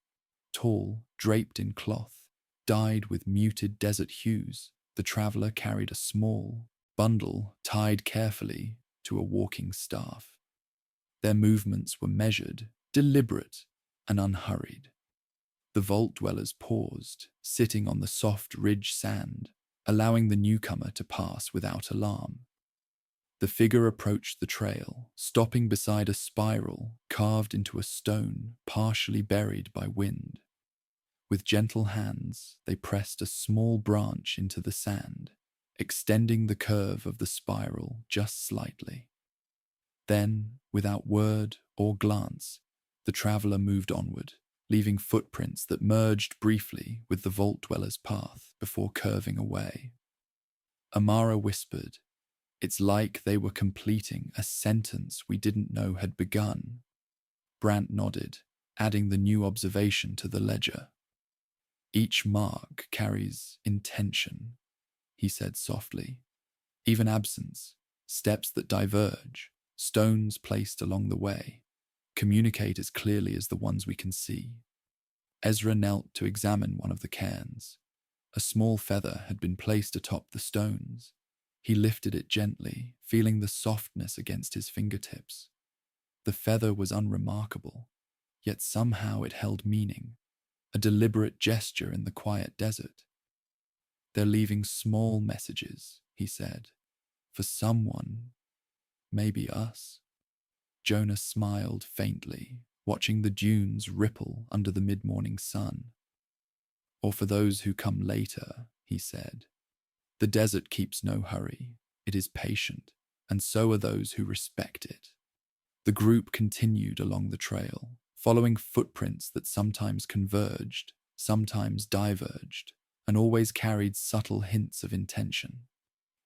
Tall, draped in cloth, dyed with muted desert hues, the traveler carried a small bundle tied carefully to a walking staff. Their movements were measured, deliberate, and unhurried. The vault dwellers paused, sitting on the soft ridge sand, allowing the newcomer to pass without alarm. The figure approached the trail, stopping beside a spiral carved into a stone partially buried by wind. With gentle hands, they pressed a small branch into the sand, extending the curve of the spiral just slightly. Then, without word or glance, the traveler moved onward, leaving footprints that merged briefly with the vault dweller's path before curving away. Amara whispered, "It's like they were completing a sentence we didn't know had begun." Brant nodded, adding the new observation to the ledger. "Each mark carries intention," he said softly. "Even absence, steps that diverge, stones placed along the way, communicate as clearly as the ones we can see." Ezra knelt to examine one of the cairns. A small feather had been placed atop the stones. He lifted it gently, feeling the softness against his fingertips. The feather was unremarkable, yet somehow it held meaning, a deliberate gesture in the quiet desert. "They're leaving small messages," he said, "for someone, maybe us." Jonah smiled faintly, watching the dunes ripple under the mid-morning sun. "Or for those who come later," he said. "The desert keeps no hurry. It is patient, and so are those who respect it." The group continued along the trail, following footprints that sometimes converged, sometimes diverged, and always carried subtle hints of intention.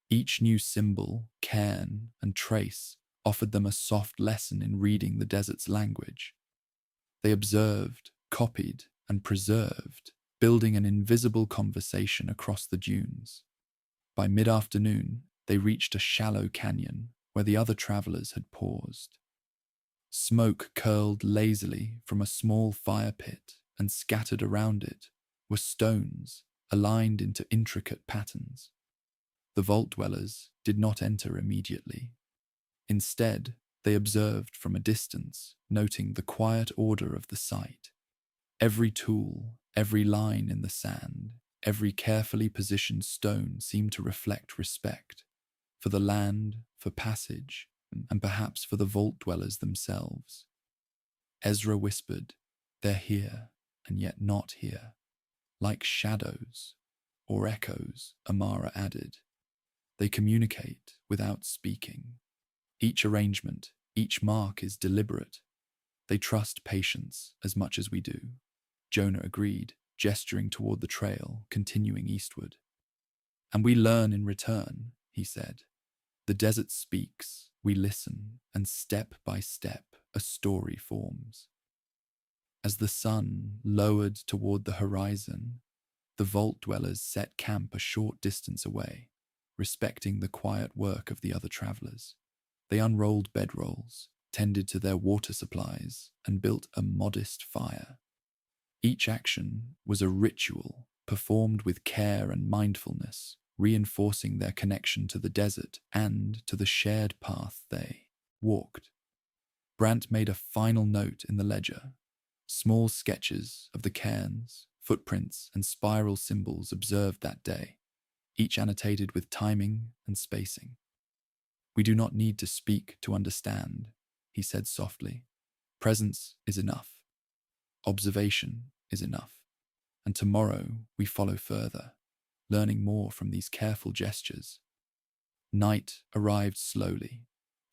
Each new symbol, cairn, and trace offered them a soft lesson in reading the desert's language. They observed, copied, and preserved, building an invisible conversation across the dunes. By mid-afternoon, they reached a shallow canyon where the other travelers had paused. Smoke curled lazily from a small fire pit, and scattered around it were stones aligned into intricate patterns. The vault dwellers did not enter immediately. Instead, they observed from a distance, noting the quiet order of the site. Every tool, every line in the sand, every carefully positioned stone seemed to reflect respect for the land, for passage, and perhaps for the vault dwellers themselves. Ezra whispered, "They're here, and yet not here. Like shadows, or echoes," Amara added. "They communicate without speaking. Each arrangement, each mark is deliberate. They trust patience as much as we do." Jonah agreed, gesturing toward the trail, continuing eastward. "And we learn in return," he said. "The desert speaks, we listen, and step by step, a story forms." As the sun lowered toward the horizon, the vault dwellers set camp a short distance away, respecting the quiet work of the other travelers. They unrolled bedrolls, tended to their water supplies, and built a modest fire. Each action was a ritual performed with care and mindfulness, reinforcing their connection to the desert and to the shared path they walked. Brant made a final note in the ledger. Small sketches of the cairns, footprints, and spiral symbols observed that day, each annotated with timing and spacing. We do not need to speak to understand, he said softly. Presence is enough. Observation is enough. And tomorrow we follow further, learning more from these careful gestures. Night arrived slowly,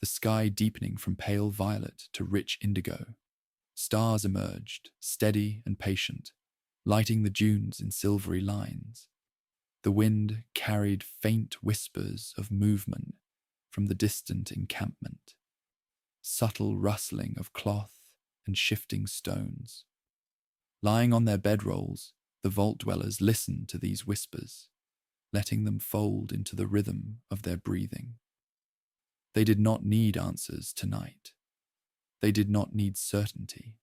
the sky deepening from pale violet to rich indigo. Stars emerged, steady and patient, lighting the dunes in silvery lines. The wind carried faint whispers of movement from the distant encampment, subtle rustling of cloth and shifting stones. Lying on their bedrolls, the vault dwellers listened to these whispers, letting them fold into the rhythm of their breathing. They did not need answers tonight. They did not need certainty.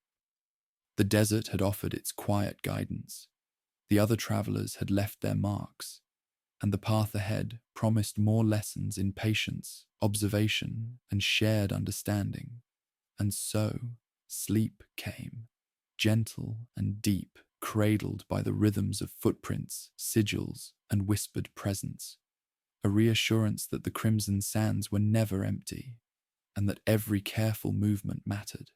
The desert had offered its quiet guidance. The other travelers had left their marks, and the path ahead promised more lessons in patience, observation, and shared understanding. And so, sleep came, gentle and deep, cradled by the rhythms of footprints, sigils, and whispered presence, a reassurance that the crimson sands were never empty, and that every careful movement mattered.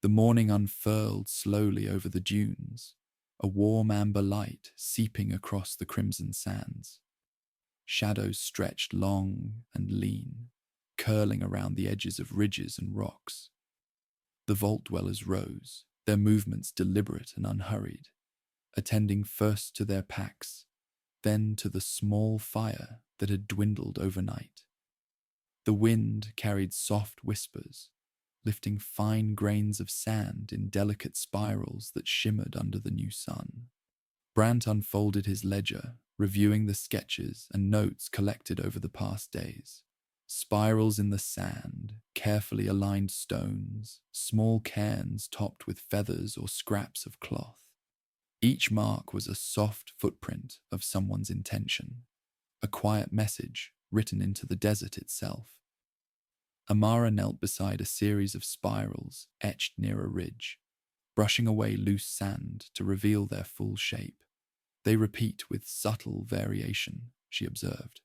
The morning unfurled slowly over the dunes, a warm amber light seeping across the crimson sands. Shadows stretched long and lean, curling around the edges of ridges and rocks. The vault dwellers rose, their movements deliberate and unhurried, attending first to their packs, then to the small fire that had dwindled overnight. The wind carried soft whispers, lifting fine grains of sand in delicate spirals that shimmered under the new sun. Brant unfolded his ledger, reviewing the sketches and notes collected over the past days. Spirals in the sand, carefully aligned stones, small cairns topped with feathers or scraps of cloth. Each mark was a soft footprint of someone's intention, a quiet message written into the desert itself. Amara knelt beside a series of spirals etched near a ridge, brushing away loose sand to reveal their full shape. They repeat with subtle variation, she observed.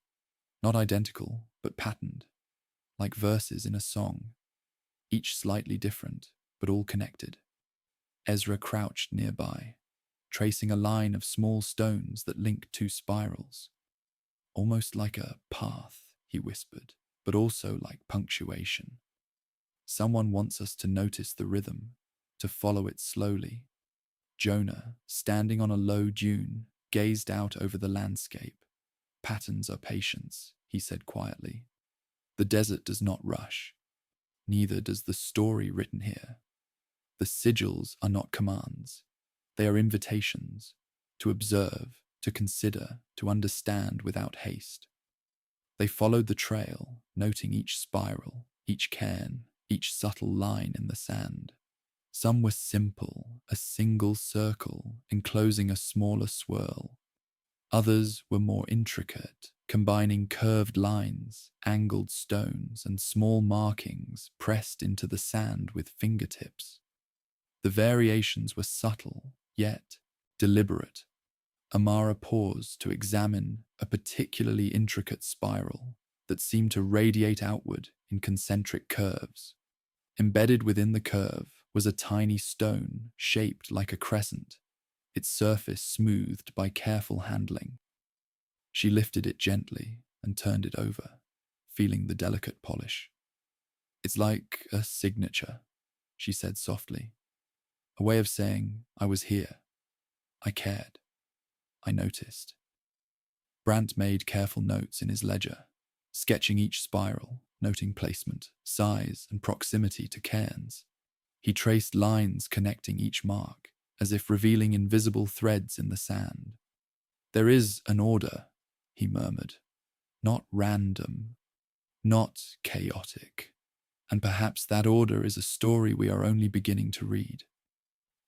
Not identical, but patterned, like verses in a song, each slightly different, but all connected. Ezra crouched nearby, tracing a line of small stones that linked two spirals. Almost like a path, he whispered, but also like punctuation. Someone wants us to notice the rhythm, to follow it slowly. Jonah, standing on a low dune, gazed out over the landscape. Patterns are patience, he said quietly. The desert does not rush. Neither does the story written here. The sigils are not commands. They are invitations to observe, to consider, to understand without haste. They followed the trail, noting each spiral, each cairn, each subtle line in the sand. Some were simple, a single circle enclosing a smaller swirl. Others were more intricate, combining curved lines, angled stones, and small markings pressed into the sand with fingertips. The variations were subtle, yet deliberate. Amara paused to examine a particularly intricate spiral that seemed to radiate outward in concentric curves. Embedded within the curve was a tiny stone shaped like a crescent, its surface smoothed by careful handling. She lifted it gently and turned it over, feeling the delicate polish. "It's like a signature," she said softly. "A way of saying I was here. I cared. I noticed." Brant made careful notes in his ledger, sketching each spiral, noting placement, size, and proximity to cairns. He traced lines connecting each mark, as if revealing invisible threads in the sand. "There is an order," he murmured. "Not random, not chaotic. And perhaps that order is a story we are only beginning to read."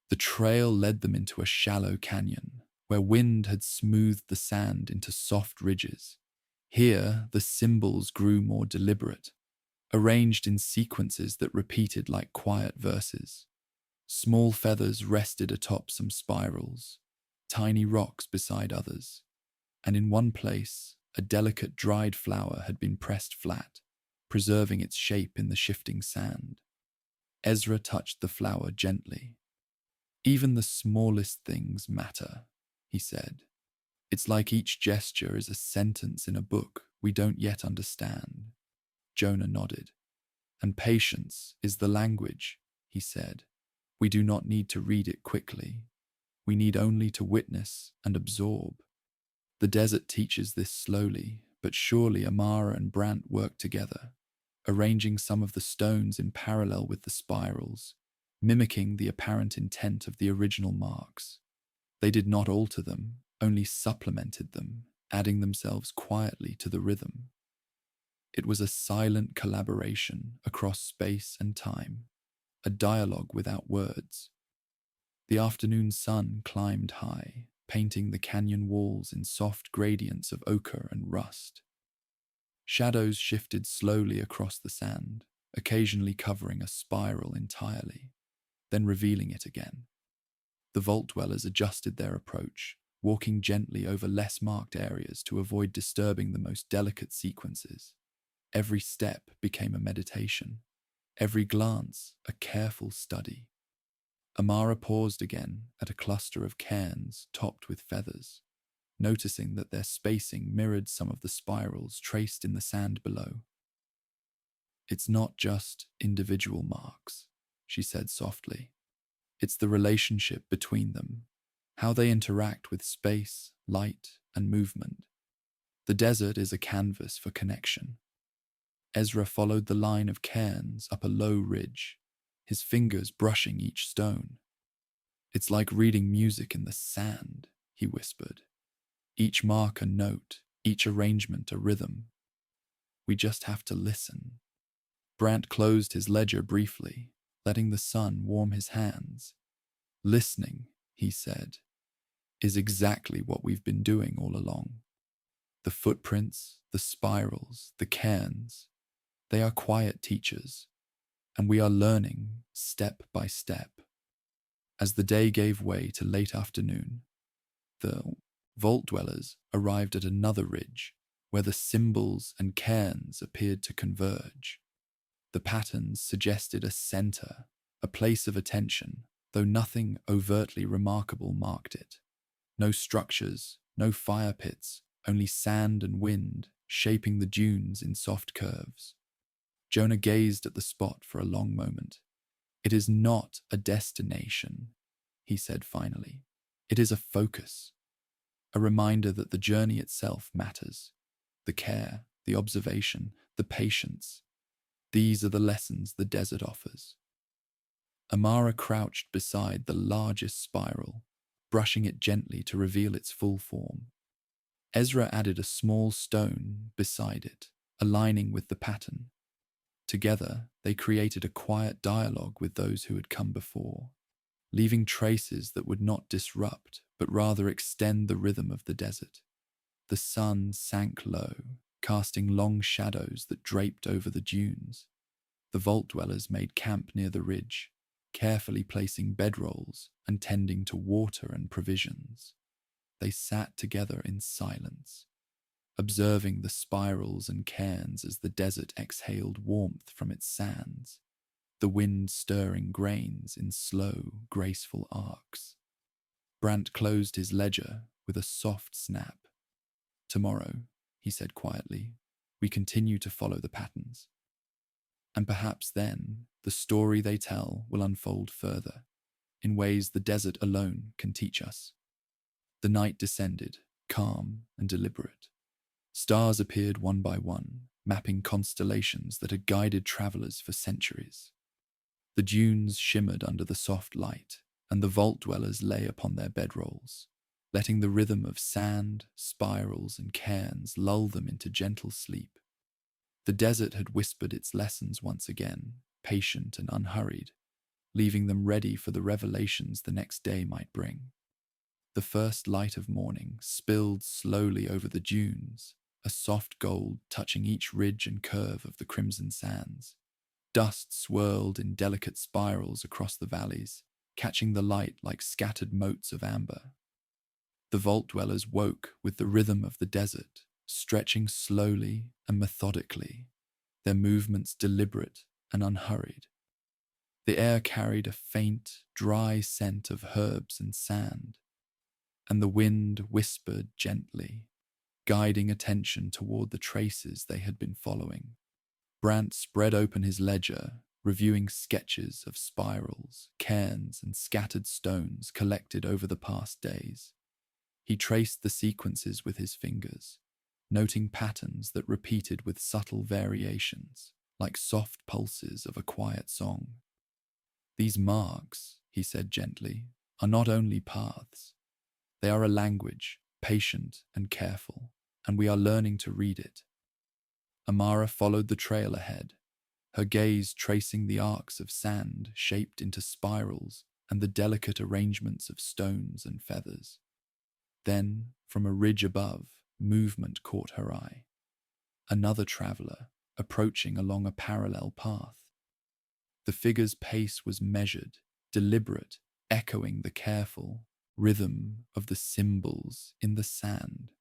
The trail led them into a shallow canyon, where wind had smoothed the sand into soft ridges. Here, the symbols grew more deliberate, arranged in sequences that repeated like quiet verses. Small feathers rested atop some spirals, tiny rocks beside others, and in one place, a delicate dried flower had been pressed flat, preserving its shape in the shifting sand. Ezra touched the flower gently. "Even the smallest things matter," he said. "It's like each gesture is a sentence in a book we don't yet understand." Jonah nodded. "And patience is the language," he said. "We do not need to read it quickly. We need only to witness and absorb. The desert teaches this slowly, but surely Amara and Brant worked together, arranging some of the stones in parallel with the spirals, mimicking the apparent intent of the original marks. They did not alter them, only supplemented them, adding themselves quietly to the rhythm. It was a silent collaboration across space and time, a dialogue without words. The afternoon sun climbed high, painting the canyon walls in soft gradients of ochre and rust. Shadows shifted slowly across the sand, occasionally covering a spiral entirely, then revealing it again. The vault dwellers adjusted their approach, walking gently over less marked areas to avoid disturbing the most delicate sequences. Every step became a meditation, every glance a careful study. Amara paused again at a cluster of cairns topped with feathers, noticing that their spacing mirrored some of the spirals traced in the sand below. "It's not just individual marks," she said softly. "It's the relationship between them, how they interact with space, light, and movement. The desert is a canvas for connection." Ezra followed the line of cairns up a low ridge, his fingers brushing each stone. "It's like reading music in the sand," he whispered. "Each mark a note, each arrangement a rhythm. We just have to listen." Brant closed his ledger briefly, letting the sun warm his hands. "Listening," he said, "is exactly what we've been doing all along. The footprints, the spirals, the cairns, they are quiet teachers, and we are learning step by step." As the day gave way to late afternoon, the vault dwellers arrived at another ridge where the symbols and cairns appeared to converge. The patterns suggested a center, a place of attention, though nothing overtly remarkable marked it. No structures, no fire pits, only sand and wind shaping the dunes in soft curves. Jonah gazed at the spot for a long moment. "It is not a destination," he said finally. "It is a focus, a reminder that the journey itself matters. The care, the observation, the patience. These are the lessons the desert offers." Amara crouched beside the largest spiral, brushing it gently to reveal its full form. Ezra added a small stone beside it, aligning with the pattern. Together, they created a quiet dialogue with those who had come before, leaving traces that would not disrupt, but rather extend the rhythm of the desert. The sun sank low, casting long shadows that draped over the dunes. The vault dwellers made camp near the ridge, carefully placing bedrolls and tending to water and provisions. They sat together in silence, observing the spirals and cairns as the desert exhaled warmth from its sands, the wind stirring grains in slow, graceful arcs. Brant closed his ledger with a soft snap. "Tomorrow," he said quietly, "we continue to follow the patterns. And perhaps then, the story they tell will unfold further, in ways the desert alone can teach us." The night descended, calm and deliberate. Stars appeared one by one, mapping constellations that had guided travelers for centuries. The dunes shimmered under the soft light, and the vault dwellers lay upon their bedrolls, letting the rhythm of sand, spirals, and cairns lull them into gentle sleep. The desert had whispered its lessons once again, patient and unhurried, leaving them ready for the revelations the next day might bring. The first light of morning spilled slowly over the dunes, a soft gold touching each ridge and curve of the crimson sands. Dust swirled in delicate spirals across the valleys, catching the light like scattered motes of amber. The vault dwellers woke with the rhythm of the desert, stretching slowly and methodically, their movements deliberate and unhurried. The air carried a faint, dry scent of herbs and sand, and the wind whispered gently, guiding attention toward the traces they had been following. Brant spread open his ledger, reviewing sketches of spirals, cairns, and scattered stones collected over the past days. He traced the sequences with his fingers, noting patterns that repeated with subtle variations, like soft pulses of a quiet song. These marks, he said gently, are not only paths. They are a language, patient and careful, and we are learning to read it. Amara followed the trail ahead, her gaze tracing the arcs of sand shaped into spirals and the delicate arrangements of stones and feathers. Then, from a ridge above, movement caught her eye. Another traveler, approaching along a parallel path. The figure's pace was measured, deliberate, echoing the careful rhythm of the symbols in the sand.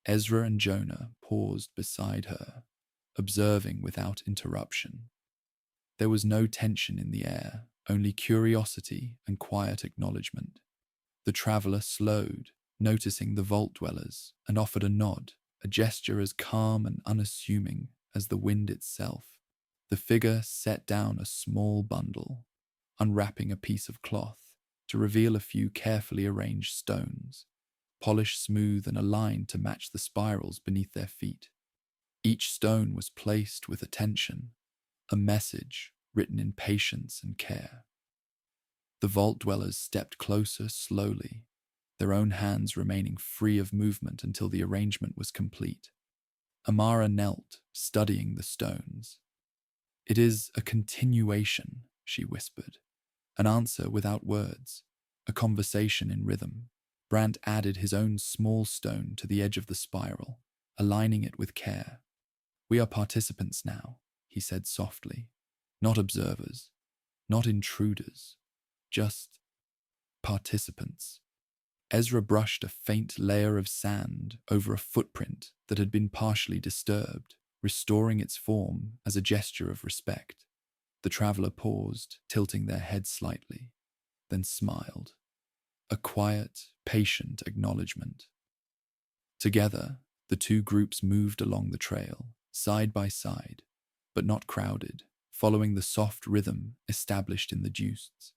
Ezra and Jonah paused beside her, observing without interruption. There was no tension in the air, only curiosity and quiet acknowledgement. The traveler slowed, noticing the vault dwellers, and offered a nod, a gesture as calm and unassuming as the wind itself. The figure set down a small bundle, unwrapping a piece of cloth to reveal a few carefully arranged stones, polished smooth and aligned to match the spirals beneath their feet. Each stone was placed with attention, a message written in patience and care. The vault dwellers stepped closer slowly, their own hands remaining free of movement until the arrangement was complete. Amara knelt, studying the stones. "It is a continuation," she whispered. An answer without words, a conversation in rhythm. Brant added his own small stone to the edge of the spiral, aligning it with care. "We are participants now," he said softly. "Not observers, not intruders, just participants." Ezra brushed a faint layer of sand over a footprint that had been partially disturbed, restoring its form as a gesture of respect. The traveler paused, tilting their head slightly, then smiled. A quiet, patient acknowledgement. Together, the two groups moved along the trail, side by side, but not crowded, following the soft rhythm established in the juices.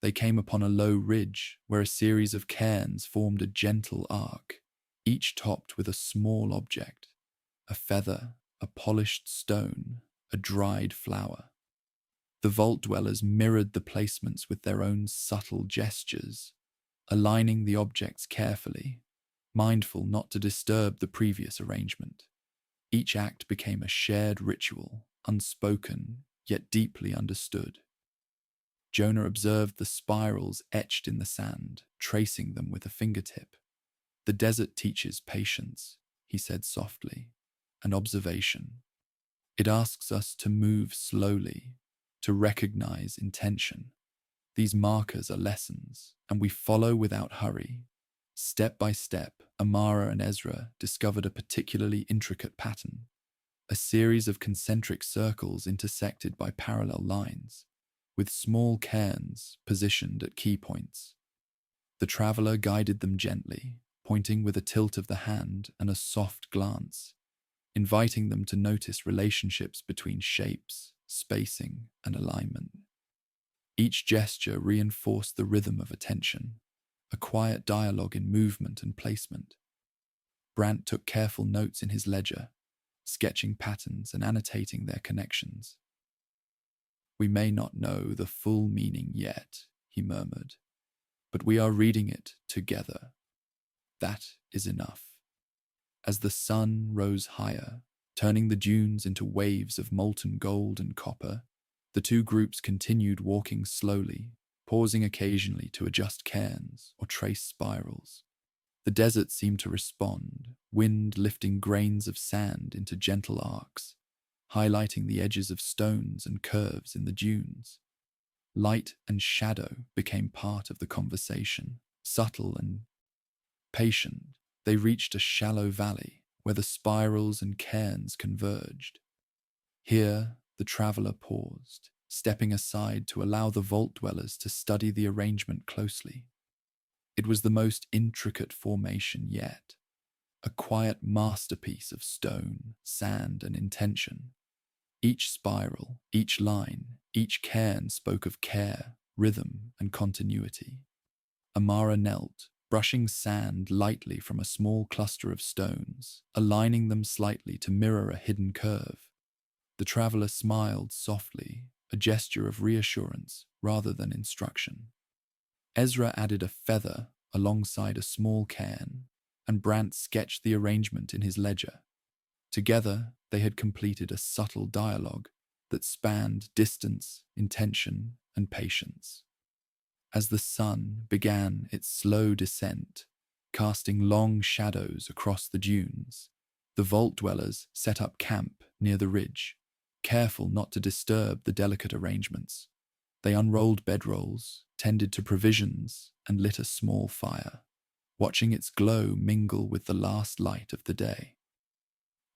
They came upon a low ridge where a series of cairns formed a gentle arc, each topped with a small object, a feather, a polished stone, a dried flower. The vault dwellers mirrored the placements with their own subtle gestures, aligning the objects carefully, mindful not to disturb the previous arrangement. Each act became a shared ritual, unspoken, yet deeply understood. Jonah observed the spirals etched in the sand, tracing them with a fingertip. "The desert teaches patience," he said softly, "and observation. It asks us to move slowly, to recognize intention. These markers are lessons, and we follow without hurry." Step by step, Amara and Ezra discovered a particularly intricate pattern, a series of concentric circles intersected by parallel lines, with small cairns positioned at key points. The traveler guided them gently, pointing with a tilt of the hand and a soft glance, inviting them to notice relationships between shapes, spacing, and alignment. Each gesture reinforced the rhythm of attention, a quiet dialogue in movement and placement. Brant took careful notes in his ledger, sketching patterns and annotating their connections. "We may not know the full meaning yet," he murmured, "but we are reading it together. That is enough." As the sun rose higher, turning the dunes into waves of molten gold and copper, the two groups continued walking slowly, pausing occasionally to adjust cairns or trace spirals. The desert seemed to respond, wind lifting grains of sand into gentle arcs, highlighting the edges of stones and curves in the dunes. Light and shadow became part of the conversation, subtle and patient. They reached a shallow valley where the spirals and cairns converged. Here, the traveler paused, stepping aside to allow the vault dwellers to study the arrangement closely. It was the most intricate formation yet, a quiet masterpiece of stone, sand, and intention. Each spiral, each line, each cairn spoke of care, rhythm, and continuity. Amara knelt, brushing sand lightly from a small cluster of stones, aligning them slightly to mirror a hidden curve. The traveler smiled softly, a gesture of reassurance rather than instruction. Ezra added a feather alongside a small cairn, and Brant sketched the arrangement in his ledger. Together, they had completed a subtle dialogue that spanned distance, intention, and patience. As the sun began its slow descent, casting long shadows across the dunes, the vault dwellers set up camp near the ridge, careful not to disturb the delicate arrangements. They unrolled bedrolls, tended to provisions, and lit a small fire, watching its glow mingle with the last light of the day.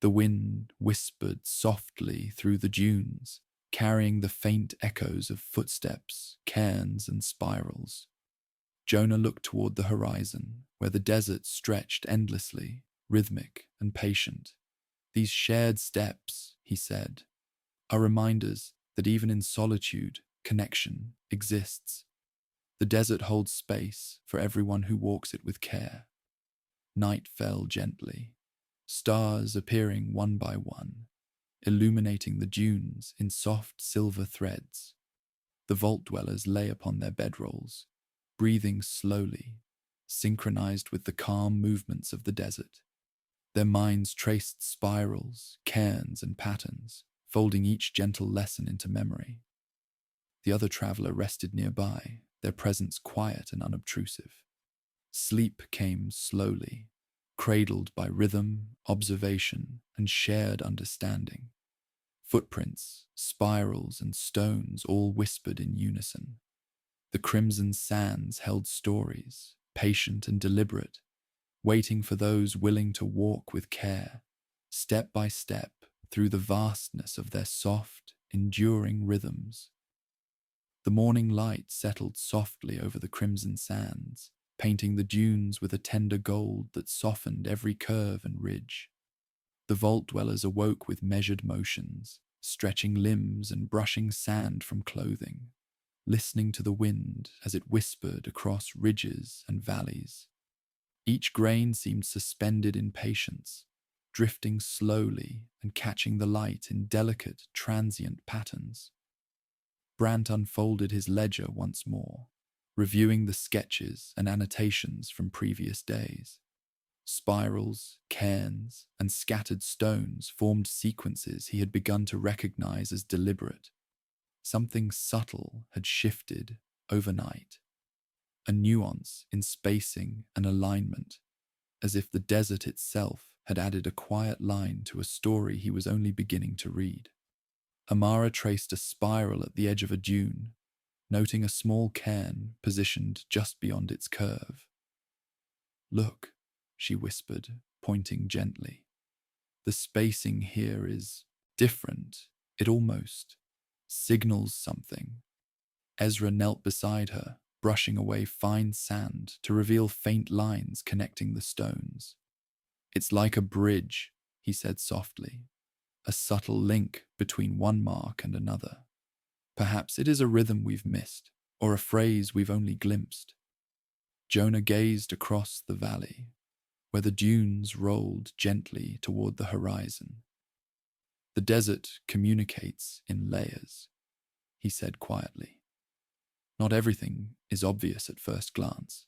The wind whispered softly through the dunes, carrying the faint echoes of footsteps, cairns, and spirals. Jonah looked toward the horizon, where the desert stretched endlessly, rhythmic and patient. These shared steps, he said, are reminders that even in solitude, connection exists. The desert holds space for everyone who walks it with care. Night fell gently, stars appearing one by one, illuminating the dunes in soft silver threads. The vault dwellers lay upon their bedrolls, breathing slowly, synchronized with the calm movements of the desert. Their minds traced spirals, cairns, and patterns, folding each gentle lesson into memory. The other traveler rested nearby, their presence quiet and unobtrusive. Sleep came slowly, cradled by rhythm, observation, and shared understanding. Footprints, spirals, and stones all whispered in unison. The crimson sands held stories, patient and deliberate, waiting for those willing to walk with care, step by step, through the vastness of their soft, enduring rhythms. The morning light settled softly over the crimson sands, painting the dunes with a tender gold that softened every curve and ridge. The vault dwellers awoke with measured motions, stretching limbs and brushing sand from clothing, listening to the wind as it whispered across ridges and valleys. Each grain seemed suspended in patience, drifting slowly and catching the light in delicate, transient patterns. Brant unfolded his ledger once more, reviewing the sketches and annotations from previous days. Spirals, cairns, and scattered stones formed sequences he had begun to recognize as deliberate. Something subtle had shifted overnight, a nuance in spacing and alignment, as if the desert itself had added a quiet line to a story he was only beginning to read. Amara traced a spiral at the edge of a dune, noting a small cairn positioned just beyond its curve. "Look," she whispered, pointing gently. "The spacing here is different. It almost signals something." Ezra knelt beside her, brushing away fine sand to reveal faint lines connecting the stones. "It's like a bridge," he said softly, "a subtle link between one mark and another. Perhaps it is a rhythm we've missed, or a phrase we've only glimpsed." Jonah gazed across the valley, where the dunes rolled gently toward the horizon. "The desert communicates in layers," he said quietly. "Not everything is obvious at first glance.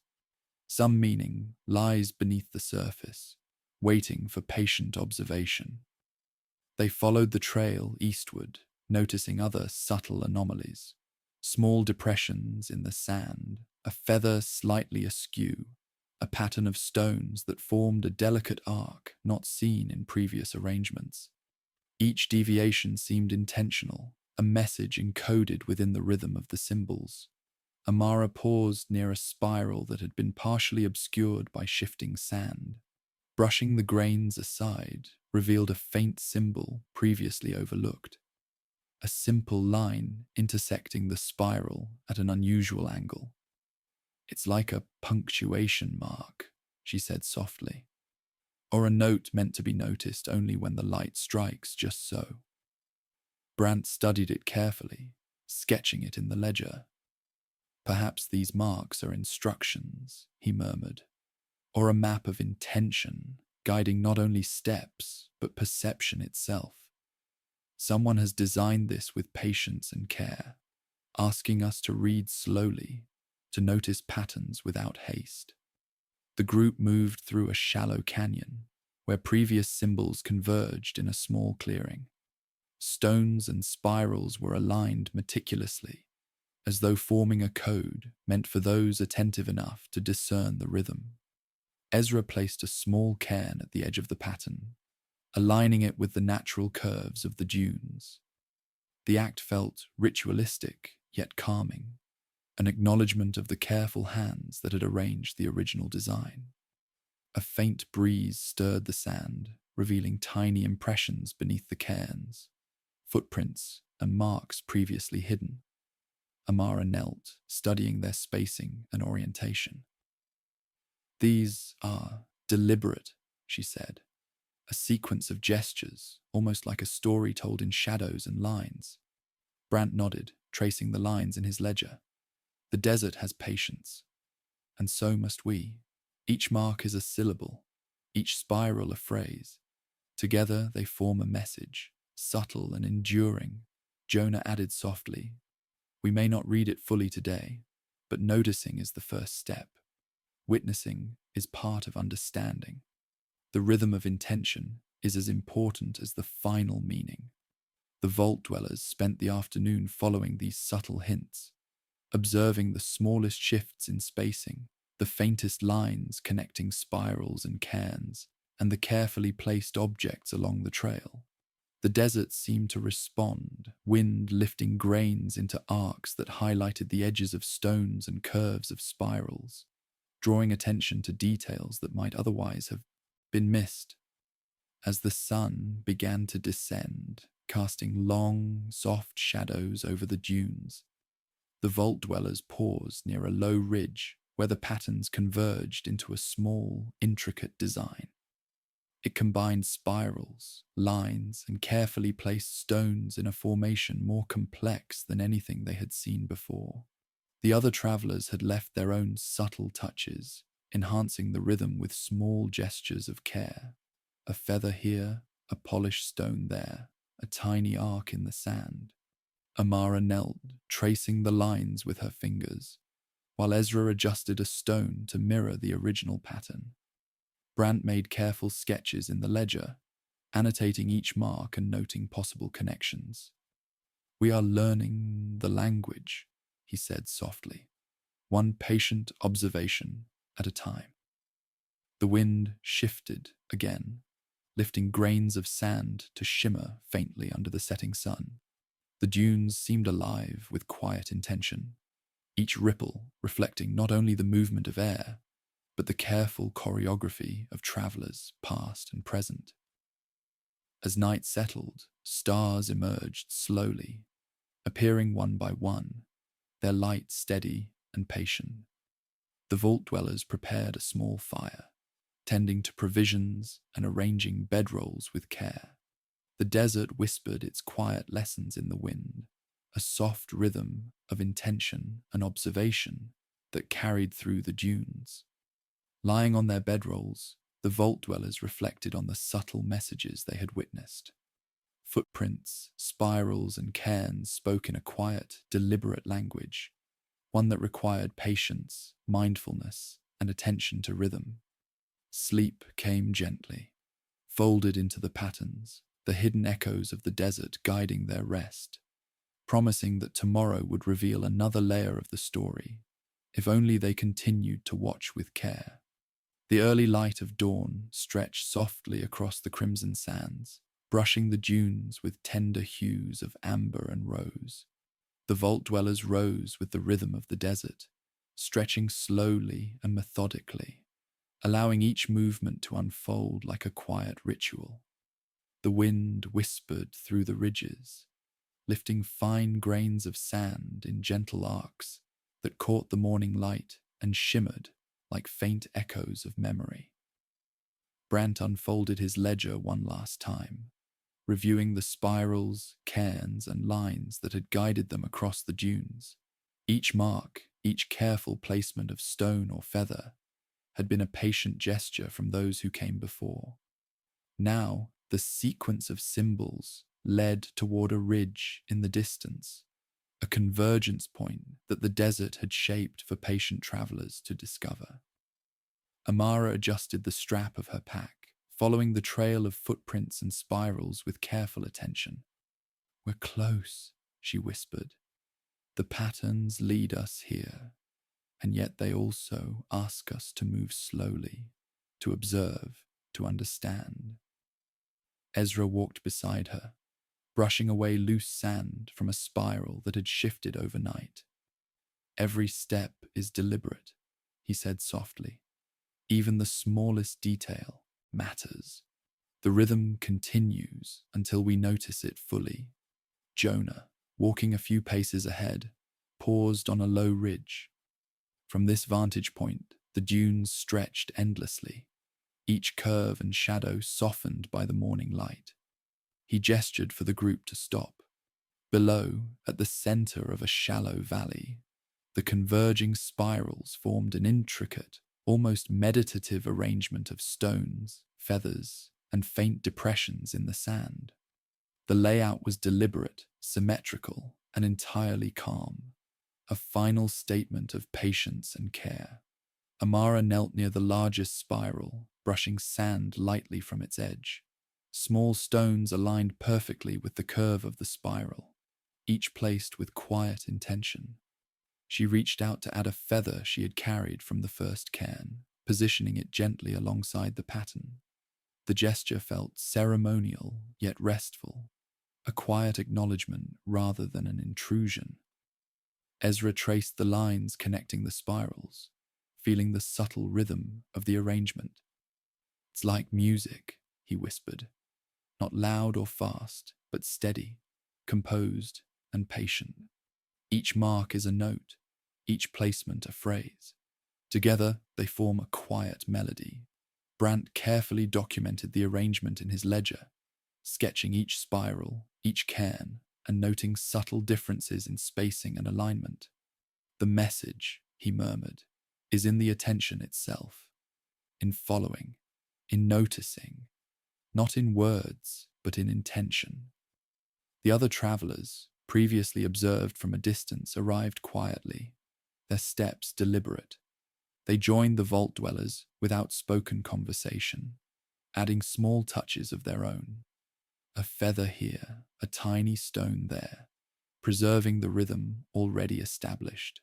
Some meaning lies beneath the surface, waiting for patient observation." They followed the trail eastward, noticing other subtle anomalies. Small depressions in the sand, a feather slightly askew, a pattern of stones that formed a delicate arc not seen in previous arrangements. Each deviation seemed intentional, a message encoded within the rhythm of the symbols. Amara paused near a spiral that had been partially obscured by shifting sand. Brushing the grains aside revealed a faint symbol previously overlooked. a simple line intersecting the spiral at an unusual angle. "It's like a punctuation mark," she said softly, "or a note meant to be noticed only when the light strikes just so." Brant studied it carefully, sketching it in the ledger. "Perhaps these marks are instructions," he murmured, "or a map of intention, guiding not only steps, but perception itself. Someone has designed this with patience and care, asking us to read slowly, to notice patterns without haste." The group moved through a shallow canyon, where previous symbols converged in a small clearing. Stones and spirals were aligned meticulously, as though forming a code meant for those attentive enough to discern the rhythm. Ezra placed a small cairn at the edge of the pattern, aligning it with the natural curves of the dunes. The act felt ritualistic yet calming, an acknowledgement of the careful hands that had arranged the original design. A faint breeze stirred the sand, revealing tiny impressions beneath the cairns, footprints and marks previously hidden. Amara knelt, studying their spacing and orientation. "These are deliberate," she said, "a sequence of gestures, almost like a story told in shadows and lines." Brant nodded, tracing the lines in his ledger. "The desert has patience, and so must we. Each mark is a syllable, each spiral a phrase. Together they form a message, subtle and enduring." Jonah added softly, "We may not read it fully today, but noticing is the first step. Witnessing is part of understanding. The rhythm of intention is as important as the final meaning." The vault dwellers spent the afternoon following these subtle hints, observing the smallest shifts in spacing, the faintest lines connecting spirals and cairns, and the carefully placed objects along the trail. The desert seemed to respond, wind lifting grains into arcs that highlighted the edges of stones and curves of spirals, drawing attention to details that might otherwise have been missed. As the sun began to descend, casting long, soft shadows over the dunes, the vault dwellers paused near a low ridge where the patterns converged into a small, intricate design. It combined spirals, lines, and carefully placed stones in a formation more complex than anything they had seen before. The other travelers had left their own subtle touches, enhancing the rhythm with small gestures of care. A feather here, a polished stone there, a tiny arc in the sand. Amara knelt, tracing the lines with her fingers, while Ezra adjusted a stone to mirror the original pattern. Brant made careful sketches in the ledger, annotating each mark and noting possible connections. "We are learning the language," he said softly, "one patient observation at a time." The wind shifted again, lifting grains of sand to shimmer faintly under the setting sun. The dunes seemed alive with quiet intention, each ripple reflecting not only the movement of air, but the careful choreography of travelers past and present. As night settled, stars emerged slowly, appearing one by one, their light steady and patient. The vault dwellers prepared a small fire, tending to provisions and arranging bedrolls with care. The desert whispered its quiet lessons in the wind, a soft rhythm of intention and observation that carried through the dunes. Lying on their bedrolls, the vault dwellers reflected on the subtle messages they had witnessed. Footprints, spirals, and cairns spoke in a quiet, deliberate language, one that required patience, mindfulness, and attention to rhythm. Sleep came gently, folded into the patterns, the hidden echoes of the desert guiding their rest, promising that tomorrow would reveal another layer of the story, if only they continued to watch with care. The early light of dawn stretched softly across the crimson sands, brushing the dunes with tender hues of amber and rose. The vault dwellers rose with the rhythm of the desert, stretching slowly and methodically, allowing each movement to unfold like a quiet ritual. The wind whispered through the ridges, lifting fine grains of sand in gentle arcs that caught the morning light and shimmered like faint echoes of memory. Brant unfolded his ledger one last time, reviewing the spirals, cairns, and lines that had guided them across the dunes. Each mark, each careful placement of stone or feather, had been a patient gesture from those who came before. Now, the sequence of symbols led toward a ridge in the distance, a convergence point that the desert had shaped for patient travelers to discover. Amara adjusted the strap of her pack, following the trail of footprints and spirals with careful attention. "We're close," she whispered. "The patterns lead us here, and yet they also ask us to move slowly, to observe, to understand." Ezra walked beside her, brushing away loose sand from a spiral that had shifted overnight. "Every step is deliberate," he said softly. "Even the smallest detail matters. The rhythm continues until we notice it fully." Jonah, walking a few paces ahead, paused on a low ridge. From this vantage point, the dunes stretched endlessly, each curve and shadow softened by the morning light. He gestured for the group to stop. Below, at the center of a shallow valley, the converging spirals formed an intricate, almost meditative arrangement of stones, feathers, and faint depressions in the sand. The layout was deliberate, symmetrical, and entirely calm, a final statement of patience and care. Amara knelt near the largest spiral, brushing sand lightly from its edge. Small stones aligned perfectly with the curve of the spiral, each placed with quiet intention. She reached out to add a feather she had carried from the first cairn, positioning it gently alongside the pattern. The gesture felt ceremonial yet restful, a quiet acknowledgement rather than an intrusion. Ezra traced the lines connecting the spirals, feeling the subtle rhythm of the arrangement. "It's like music," he whispered. "Not loud or fast, but steady, composed, and patient. Each mark is a note, each placement a phrase. Together, they form a quiet melody." Brant carefully documented the arrangement in his ledger, sketching each spiral, each cairn, and noting subtle differences in spacing and alignment. "The message," he murmured, "is in the attention itself, in following, in noticing, not in words, but in intention." The other travelers, previously observed from a distance, arrived quietly, their steps deliberate. They joined the vault dwellers without spoken conversation, adding small touches of their own. A feather here, a tiny stone there, preserving the rhythm already established.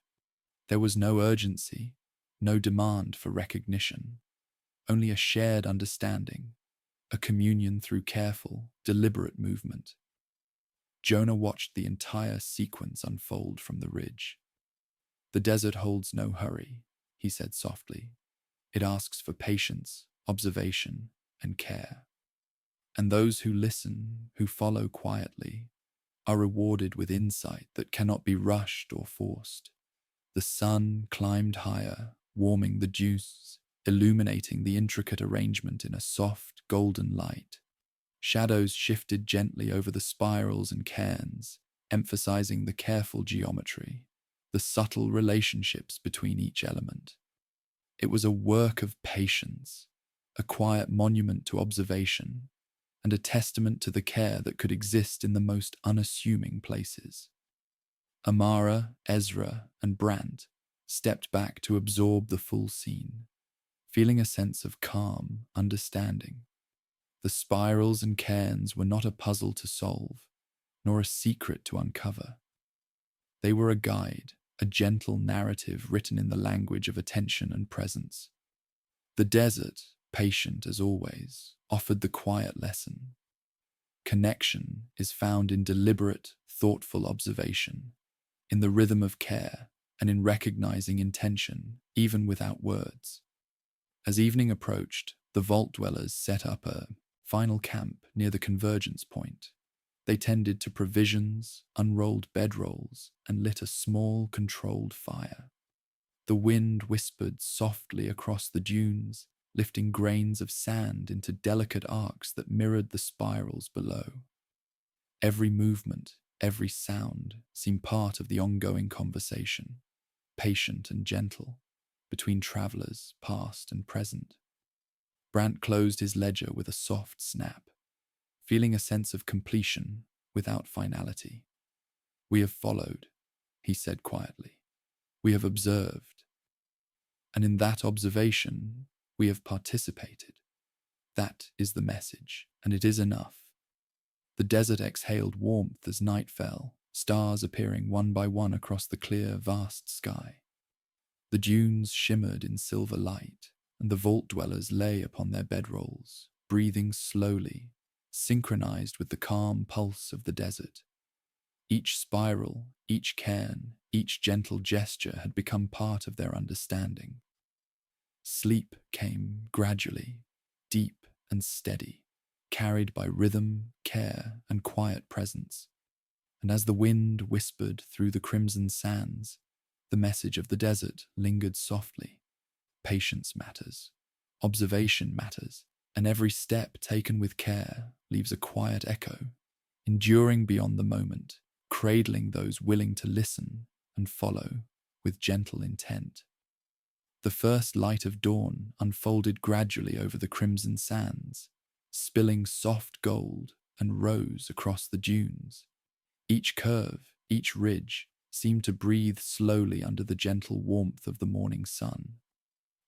There was no urgency, no demand for recognition, only a shared understanding, a communion through careful, deliberate movement. Jonah watched the entire sequence unfold from the ridge. "The desert holds no hurry," he said softly. "It asks for patience, observation, and care. And those who listen, who follow quietly, are rewarded with insight that cannot be rushed or forced." The sun climbed higher, warming the dunes, illuminating the intricate arrangement in a soft, golden light. Shadows shifted gently over the spirals and cairns, emphasizing the careful geometry, the subtle relationships between each element. It was a work of patience, a quiet monument to observation, and a testament to the care that could exist in the most unassuming places. Amara, Ezra, and Brant stepped back to absorb the full scene, feeling a sense of calm understanding. The spirals and cairns were not a puzzle to solve, nor a secret to uncover. They were a guide, a gentle narrative written in the language of attention and presence. The desert, patient as always, offered the quiet lesson. Connection is found in deliberate, thoughtful observation, in the rhythm of care, and in recognizing intention, even without words. As evening approached, the vault dwellers set up a final camp near the convergence point. They tended to provisions, unrolled bedrolls, and lit a small, controlled fire. The wind whispered softly across the dunes, lifting grains of sand into delicate arcs that mirrored the spirals below. Every movement, every sound seemed part of the ongoing conversation, patient and gentle, between travelers past and present. Brant closed his ledger with a soft snap, feeling a sense of completion without finality. "We have followed," he said quietly. "We have observed. And in that observation, we have participated. That is the message, and it is enough." The desert exhaled warmth as night fell, stars appearing one by one across the clear, vast sky. The dunes shimmered in silver light, and the vault dwellers lay upon their bedrolls, breathing slowly, synchronized with the calm pulse of the desert. Each spiral, each cairn, each gentle gesture had become part of their understanding. Sleep came gradually, deep and steady, carried by rhythm, care, and quiet presence. And as the wind whispered through the crimson sands, the message of the desert lingered softly. Patience matters, observation matters, and every step taken with care leaves a quiet echo, enduring beyond the moment, cradling those willing to listen and follow with gentle intent. The first light of dawn unfolded gradually over the crimson sands, spilling soft gold and rose across the dunes. Each curve, each ridge, seemed to breathe slowly under the gentle warmth of the morning sun.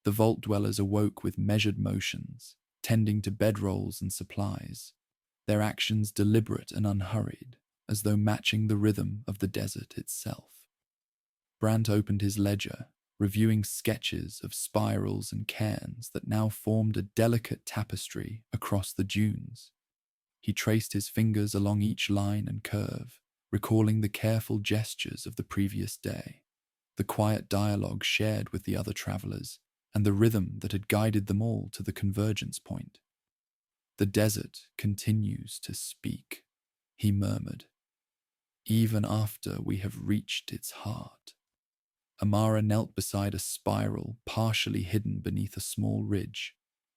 The vault dwellers awoke with measured motions, tending to bedrolls and supplies, their actions deliberate and unhurried, as though matching the rhythm of the desert itself. Brant opened his ledger, reviewing sketches of spirals and cairns that now formed a delicate tapestry across the dunes. He traced his fingers along each line and curve, recalling the careful gestures of the previous day, the quiet dialogue shared with the other travelers, and the rhythm that had guided them all to the convergence point. "The desert continues to speak," he murmured, "even after we have reached its heart." Amara knelt beside a spiral partially hidden beneath a small ridge,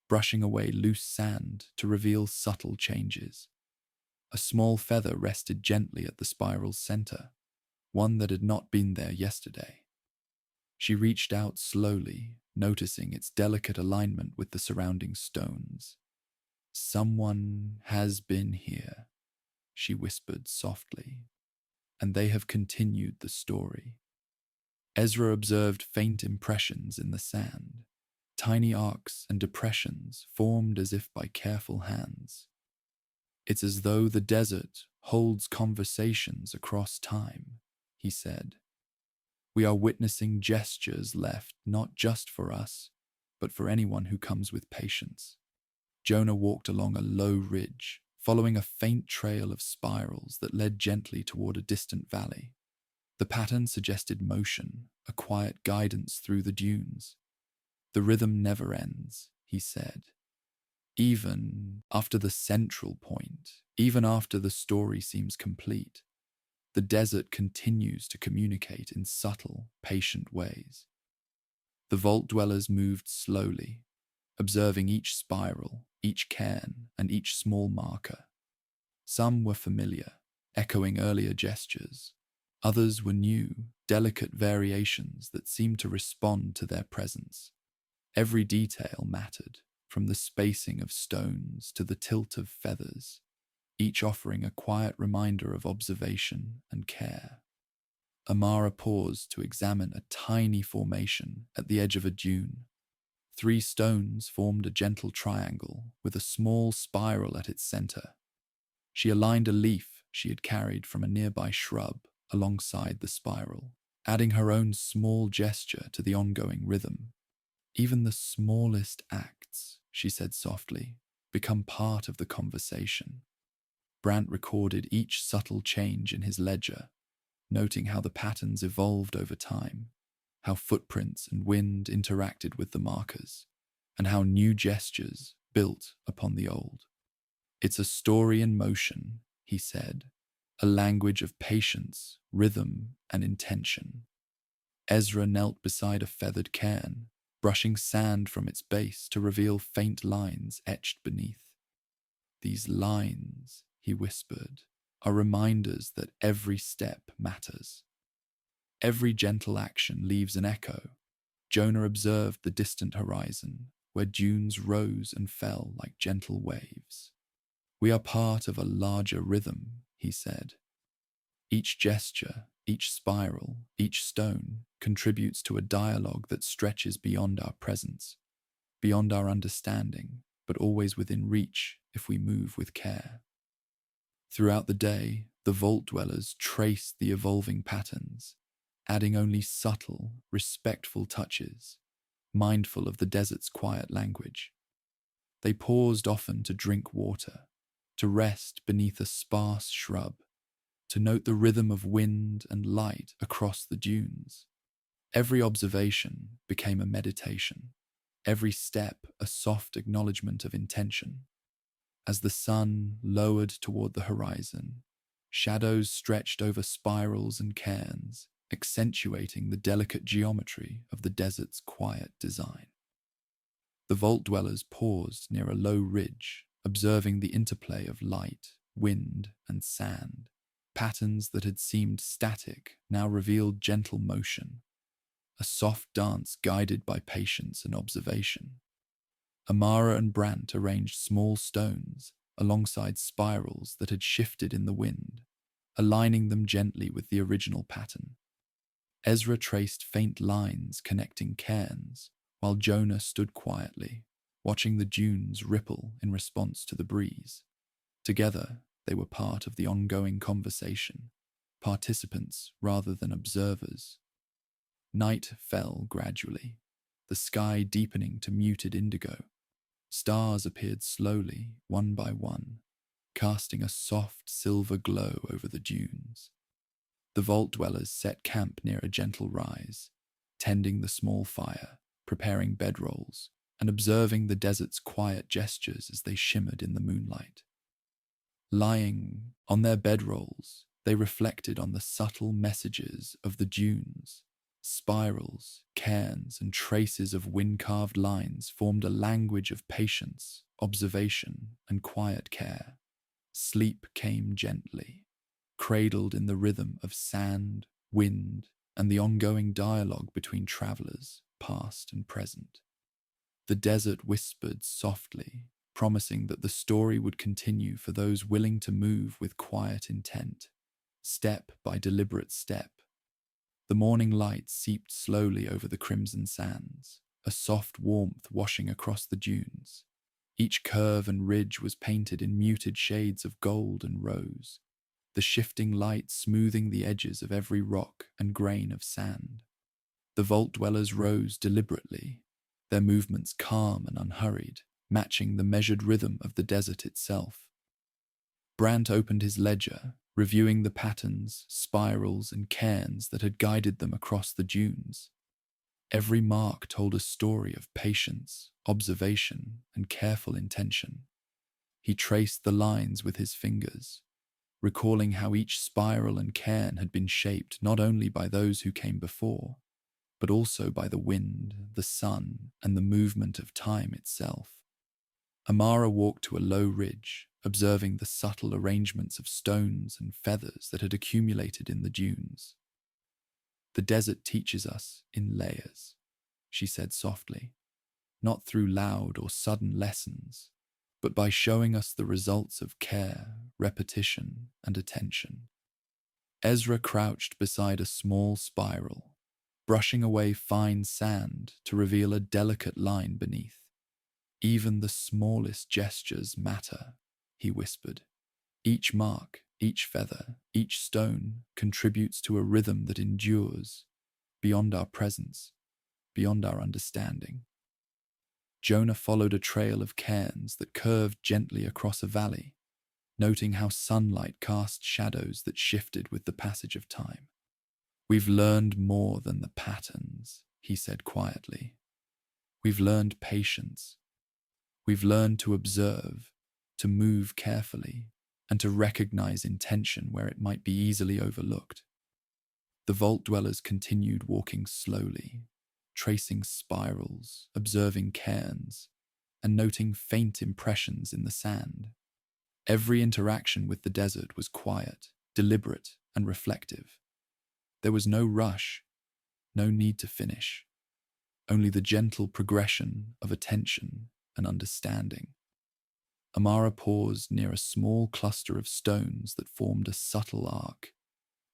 brushing away loose sand to reveal subtle changes. A small feather rested gently at the spiral's center, one that had not been there yesterday. She reached out slowly, noticing its delicate alignment with the surrounding stones. "Someone has been here," she whispered softly, "and they have continued the story." Ezra observed faint impressions in the sand, tiny arcs and depressions formed as if by careful hands. "It's as though the desert holds conversations across time," he said. "We are witnessing gestures left not just for us, but for anyone who comes with patience." Jonah walked along a low ridge, following a faint trail of spirals that led gently toward a distant valley. The pattern suggested motion, a quiet guidance through the dunes. "The rhythm never ends," he said. "Even after the central point, even after the story seems complete, the desert continues to communicate in subtle, patient ways." The vault dwellers moved slowly, observing each spiral, each cairn, and each small marker. Some were familiar, echoing earlier gestures. Others were new, delicate variations that seemed to respond to their presence. Every detail mattered, from the spacing of stones to the tilt of feathers, each offering a quiet reminder of observation and care. Amara paused to examine a tiny formation at the edge of a dune. 3 stones formed a gentle triangle with a small spiral at its center. She aligned a leaf she had carried from a nearby shrub alongside the spiral, adding her own small gesture to the ongoing rhythm. "Even the smallest acts," she said softly, "become part of the conversation." Brant recorded each subtle change in his ledger, noting how the patterns evolved over time, how footprints and wind interacted with the markers, and how new gestures built upon the old. "It's a story in motion," he said, a language of patience, rhythm, and intention. Ezra knelt beside a feathered cairn, brushing sand from its base to reveal faint lines etched beneath. These lines, he whispered, are reminders that every step matters. Every gentle action leaves an echo. Jonah observed the distant horizon, where dunes rose and fell like gentle waves. We are part of a larger rhythm, he said. Each gesture, each spiral, each stone contributes to a dialogue that stretches beyond our presence, beyond our understanding, but always within reach if we move with care. Throughout the day, the vault dwellers traced the evolving patterns, adding only subtle, respectful touches, mindful of the desert's quiet language. They paused often to drink water, to rest beneath a sparse shrub, to note the rhythm of wind and light across the dunes. Every observation became a meditation, every step a soft acknowledgement of intention. As the sun lowered toward the horizon, shadows stretched over spirals and cairns, accentuating the delicate geometry of the desert's quiet design. The vault dwellers paused near a low ridge, observing the interplay of light, wind, and sand. Patterns that had seemed static now revealed gentle motion, a soft dance guided by patience and observation. Amara and Brant arranged small stones alongside spirals that had shifted in the wind, aligning them gently with the original pattern. Ezra traced faint lines connecting cairns, while Jonah stood quietly, watching the dunes ripple in response to the breeze. Together, they were part of the ongoing conversation, participants rather than observers. Night fell gradually, the sky deepening to muted indigo. Stars appeared slowly, one by one, casting a soft silver glow over the dunes. The vault dwellers set camp near a gentle rise, tending the small fire, preparing bedrolls, and observing the desert's quiet gestures as they shimmered in the moonlight. Lying on their bedrolls, they reflected on the subtle messages of the dunes. Spirals, cairns, and traces of wind-carved lines formed a language of patience, observation, and quiet care. Sleep came gently, cradled in the rhythm of sand, wind, and the ongoing dialogue between travelers, past and present. The desert whispered softly, promising that the story would continue for those willing to move with quiet intent, step by deliberate step. The morning light seeped slowly over the crimson sands, a soft warmth washing across the dunes. Each curve and ridge was painted in muted shades of gold and rose, the shifting light smoothing the edges of every rock and grain of sand. The vault dwellers rose deliberately, their movements calm and unhurried, matching the measured rhythm of the desert itself. Brant opened his ledger, reviewing the patterns, spirals, and cairns that had guided them across the dunes. Every mark told a story of patience, observation, and careful intention. He traced the lines with his fingers, recalling how each spiral and cairn had been shaped not only by those who came before, but also by the wind, the sun, and the movement of time itself. Amara walked to a low ridge, observing the subtle arrangements of stones and feathers that had accumulated in the dunes. "The desert teaches us in layers," she said softly, "not through loud or sudden lessons, but by showing us the results of care, repetition, and attention." Ezra crouched beside a small spiral, brushing away fine sand to reveal a delicate line beneath. "Even the smallest gestures matter," he whispered. "Each mark, each feather, each stone contributes to a rhythm that endures, beyond our presence, beyond our understanding." Jonah followed a trail of cairns that curved gently across a valley, noting how sunlight cast shadows that shifted with the passage of time. "We've learned more than the patterns," he said quietly. "We've learned patience. We've learned to observe, to move carefully, and to recognize intention where it might be easily overlooked. The vault dwellers continued walking slowly, tracing spirals, observing cairns, and noting faint impressions in the sand. Every interaction with the desert was quiet, deliberate, and reflective. There was no rush, no need to finish, only the gentle progression of attention and understanding. Amara paused near a small cluster of stones that formed a subtle arc,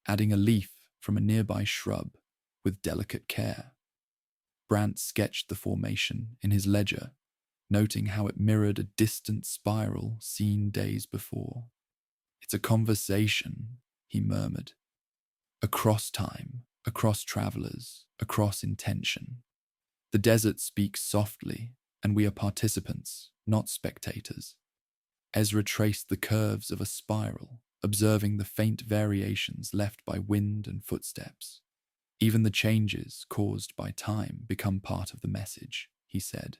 adding a leaf from a nearby shrub with delicate care. Brant sketched the formation in his ledger, noting how it mirrored a distant spiral seen days before. "It's a conversation," he murmured. "Across time, across travelers, across intention. The desert speaks softly, and we are participants, not spectators." Ezra traced the curves of a spiral, observing the faint variations left by wind and footsteps. "Even the changes caused by time become part of the message," he said.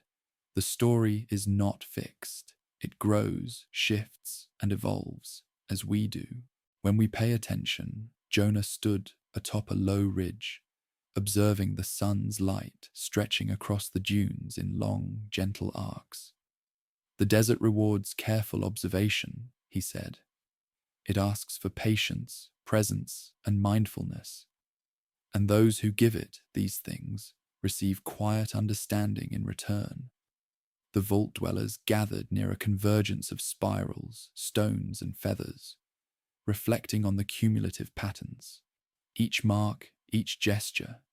"The story is not fixed. It grows, shifts, and evolves, as we do." When we pay attention, Jonah stood atop a low ridge, observing the sun's light stretching across the dunes in long, gentle arcs. "The desert rewards careful observation," he said. "It asks for patience, presence, and mindfulness. And those who give it these things receive quiet understanding in return." The vault dwellers gathered near a convergence of spirals, stones, and feathers, reflecting on the cumulative patterns. Each mark, each gesture,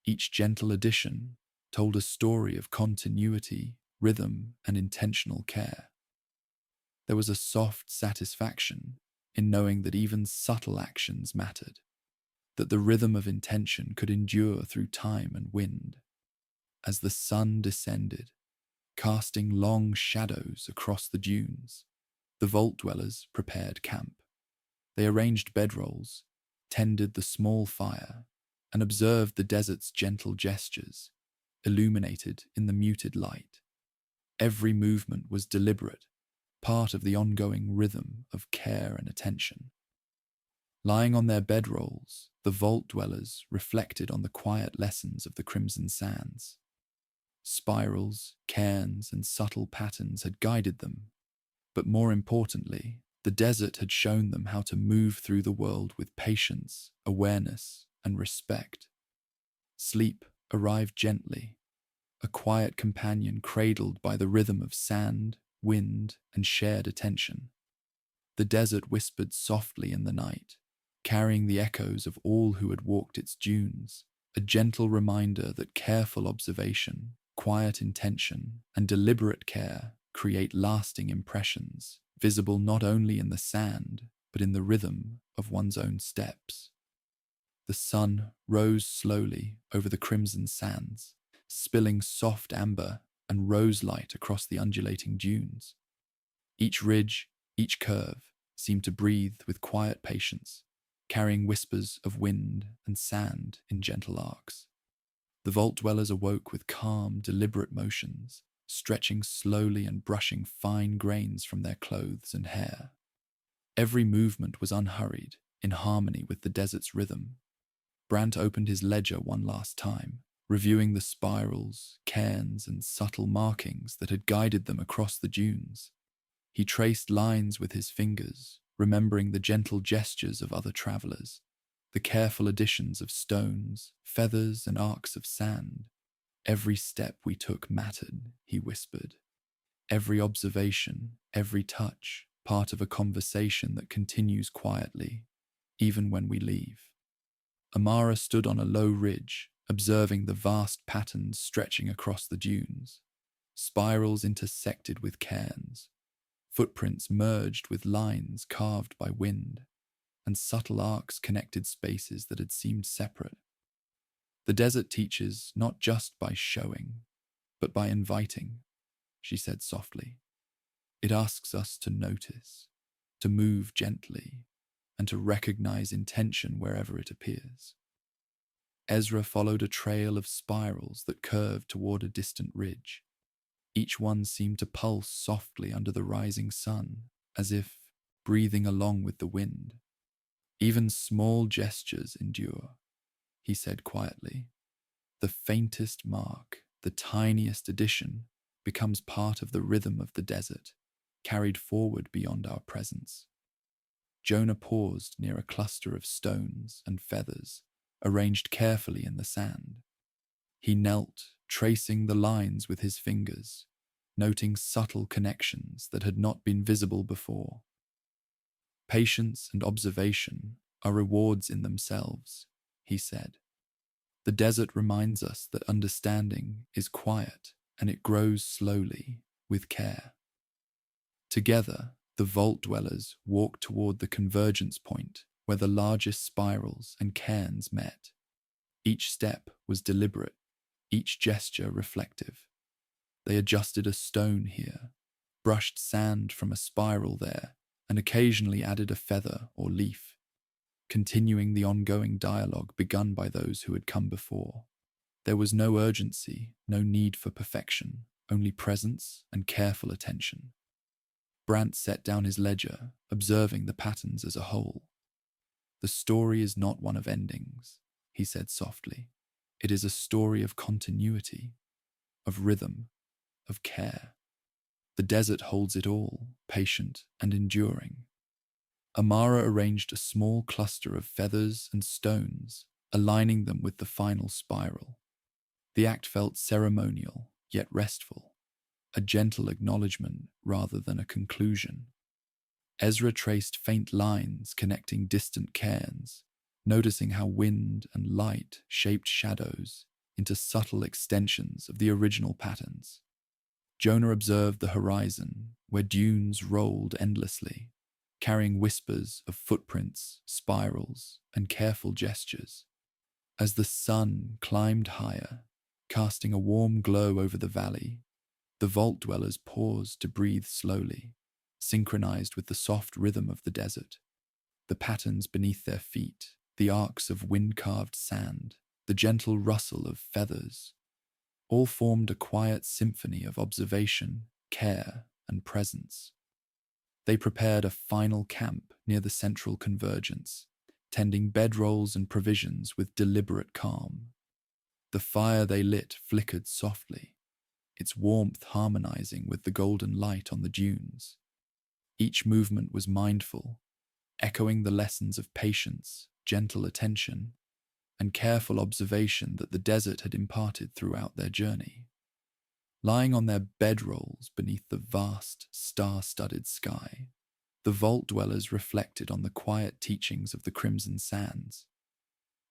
each gentle addition told a story of continuity, rhythm, and intentional care. There was a soft satisfaction in knowing that even subtle actions mattered, that the rhythm of intention could endure through time and wind. As the sun descended, casting long shadows across the dunes, the vault dwellers prepared camp. They arranged bedrolls, tended the small fire, and observed the desert's gentle gestures, illuminated in the muted light. Every movement was deliberate, part of the ongoing rhythm of care and attention. Lying on their bedrolls, the vault dwellers reflected on the quiet lessons of the Crimson Sands. Spirals, cairns, and subtle patterns had guided them, but more importantly, the desert had shown them how to move through the world with patience, awareness, and respect. Sleep arrived gently, a quiet companion cradled by the rhythm of sand, wind, and shared attention. The desert whispered softly in the night, carrying the echoes of all who had walked its dunes, a gentle reminder that careful observation, quiet intention, and deliberate care create lasting impressions, visible not only in the sand, but in the rhythm of one's own steps. The sun rose slowly over the crimson sands, spilling soft amber and rose light across the undulating dunes. Each ridge, each curve, seemed to breathe with quiet patience, carrying whispers of wind and sand in gentle arcs. The vault dwellers awoke with calm, deliberate motions, stretching slowly and brushing fine grains from their clothes and hair. Every movement was unhurried, in harmony with the desert's rhythm. Brant opened his ledger one last time, reviewing the spirals, cairns, and subtle markings that had guided them across the dunes. He traced lines with his fingers, remembering the gentle gestures of other travelers, the careful additions of stones, feathers, and arcs of sand. "Every step we took mattered," he whispered. "Every observation, every touch, part of a conversation that continues quietly, even when we leave." Amara stood on a low ridge, observing the vast patterns stretching across the dunes. Spirals intersected with cairns, footprints merged with lines carved by wind, and subtle arcs connected spaces that had seemed separate. "The desert teaches not just by showing, but by inviting," she said softly. "It asks us to notice, to move gently, and to recognize intention wherever it appears." Ezra followed a trail of spirals that curved toward a distant ridge. Each one seemed to pulse softly under the rising sun, as if breathing along with the wind. Even small gestures endure, he said quietly. The faintest mark, the tiniest addition, becomes part of the rhythm of the desert, carried forward beyond our presence. Jonah paused near a cluster of stones and feathers, arranged carefully in the sand. He knelt, tracing the lines with his fingers, noting subtle connections that had not been visible before. Patience and observation are rewards in themselves, he said. The desert reminds us that understanding is quiet and it grows slowly, with care. Together, the vault dwellers walked toward the convergence point where the largest spirals and cairns met. Each step was deliberate, each gesture reflective. They adjusted a stone here, brushed sand from a spiral there, and occasionally added a feather or leaf, continuing the ongoing dialogue begun by those who had come before. There was no urgency, no need for perfection, only presence and careful attention. Brant set down his ledger, observing the patterns as a whole. The story is not one of endings, he said softly. It is a story of continuity, of rhythm, of care. The desert holds it all, patient and enduring. Amara arranged a small cluster of feathers and stones, aligning them with the final spiral. The act felt ceremonial, yet restful, a gentle acknowledgement rather than a conclusion. Ezra traced faint lines connecting distant cairns, noticing how wind and light shaped shadows into subtle extensions of the original patterns. Jonah observed the horizon, where dunes rolled endlessly, carrying whispers of footprints, spirals, and careful gestures. As the sun climbed higher, casting a warm glow over the valley, the vault dwellers paused to breathe slowly, synchronized with the soft rhythm of the desert. The patterns beneath their feet, the arcs of wind-carved sand, the gentle rustle of feathers, all formed a quiet symphony of observation, care, and presence. They prepared a final camp near the central convergence, tending bedrolls and provisions with deliberate calm. The fire they lit flickered softly, its warmth harmonizing with the golden light on the dunes. Each movement was mindful, echoing the lessons of patience, gentle attention, and careful observation that the desert had imparted throughout their journey. Lying on their bedrolls beneath the vast, star-studded sky, the vault dwellers reflected on the quiet teachings of the Crimson Sands.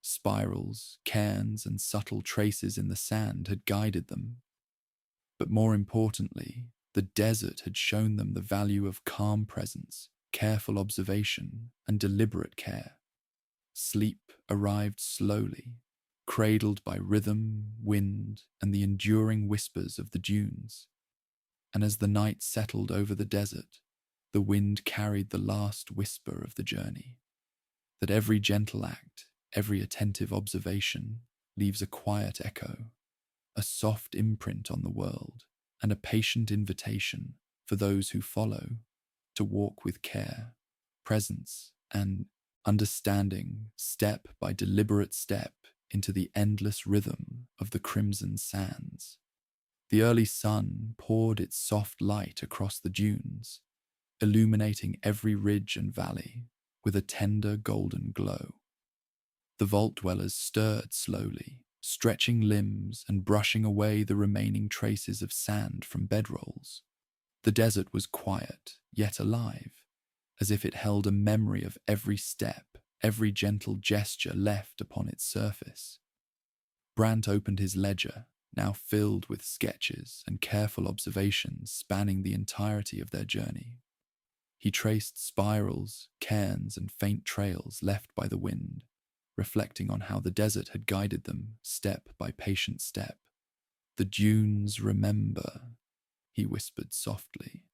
Spirals, cairns, and subtle traces in the sand had guided them. But more importantly, the desert had shown them the value of calm presence, careful observation, and deliberate care. Sleep arrived slowly, cradled by rhythm, wind, and the enduring whispers of the dunes. And as the night settled over the desert, the wind carried the last whisper of the journey, that every gentle act, every attentive observation leaves a quiet echo, a soft imprint on the world, and a patient invitation for those who follow to walk with care, presence, and understanding, step by deliberate step, into the endless rhythm of the Crimson Sands. The early sun poured its soft light across the dunes, illuminating every ridge and valley with a tender golden glow. The vault dwellers stirred slowly, stretching limbs and brushing away the remaining traces of sand from bedrolls. The desert was quiet, yet alive, as if it held a memory of every step, every gentle gesture left upon its surface. Brant opened his ledger, now filled with sketches and careful observations spanning the entirety of their journey. He traced spirals, cairns, and faint trails left by the wind, reflecting on how the desert had guided them step by patient step. "The dunes remember," he whispered softly.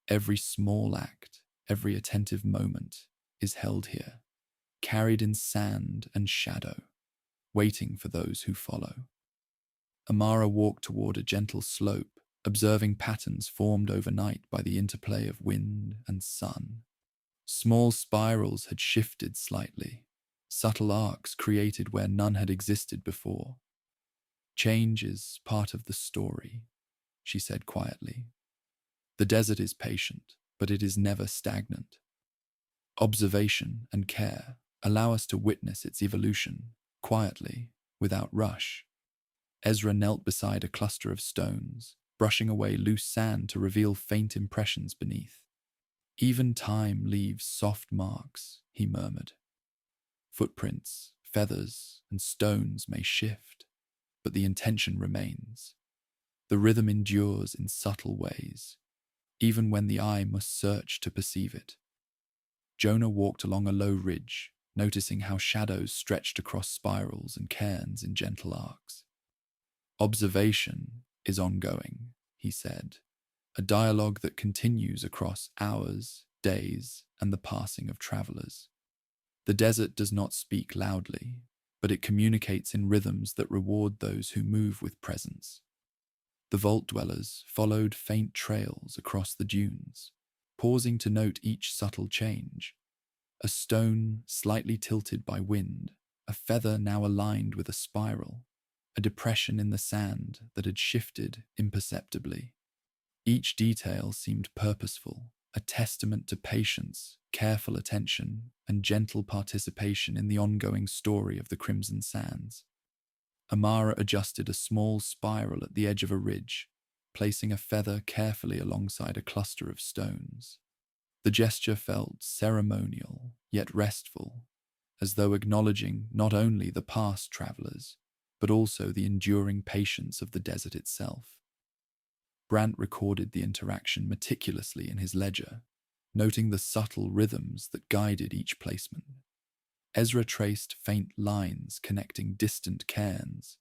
"Every small act, every attentive moment is held here, carried in sand and shadow, waiting for those who follow." Amara walked toward a gentle slope, observing patterns formed overnight by the interplay of wind and sun. Small spirals had shifted slightly, subtle arcs created where none had existed before. Change is part of the story, she said quietly. The desert is patient, but it is never stagnant. Observation and care allow us to witness its evolution, quietly, without rush. Ezra knelt beside a cluster of stones, brushing away loose sand to reveal faint impressions beneath. Even time leaves soft marks, he murmured. Footprints, feathers, and stones may shift, but the intention remains. The rhythm endures in subtle ways, even when the eye must search to perceive it. Jonah walked along a low ridge, noticing how shadows stretched across spirals and cairns in gentle arcs. Observation is ongoing, he said, a dialogue that continues across hours, days, and the passing of travelers. The desert does not speak loudly, but it communicates in rhythms that reward those who move with presence. The vault dwellers followed faint trails across the dunes, pausing to note each subtle change. A stone slightly tilted by wind, a feather now aligned with a spiral, a depression in the sand that had shifted imperceptibly. Each detail seemed purposeful, a testament to patience, careful attention, and gentle participation in the ongoing story of the Crimson Sands. Amara adjusted a small spiral at the edge of a ridge, placing a feather carefully alongside a cluster of stones. The gesture felt ceremonial, yet restful, as though acknowledging not only the past travelers, but also the enduring patience of the desert itself. Brant recorded the interaction meticulously in his ledger, noting the subtle rhythms that guided each placement. Ezra traced faint lines connecting distant cairns,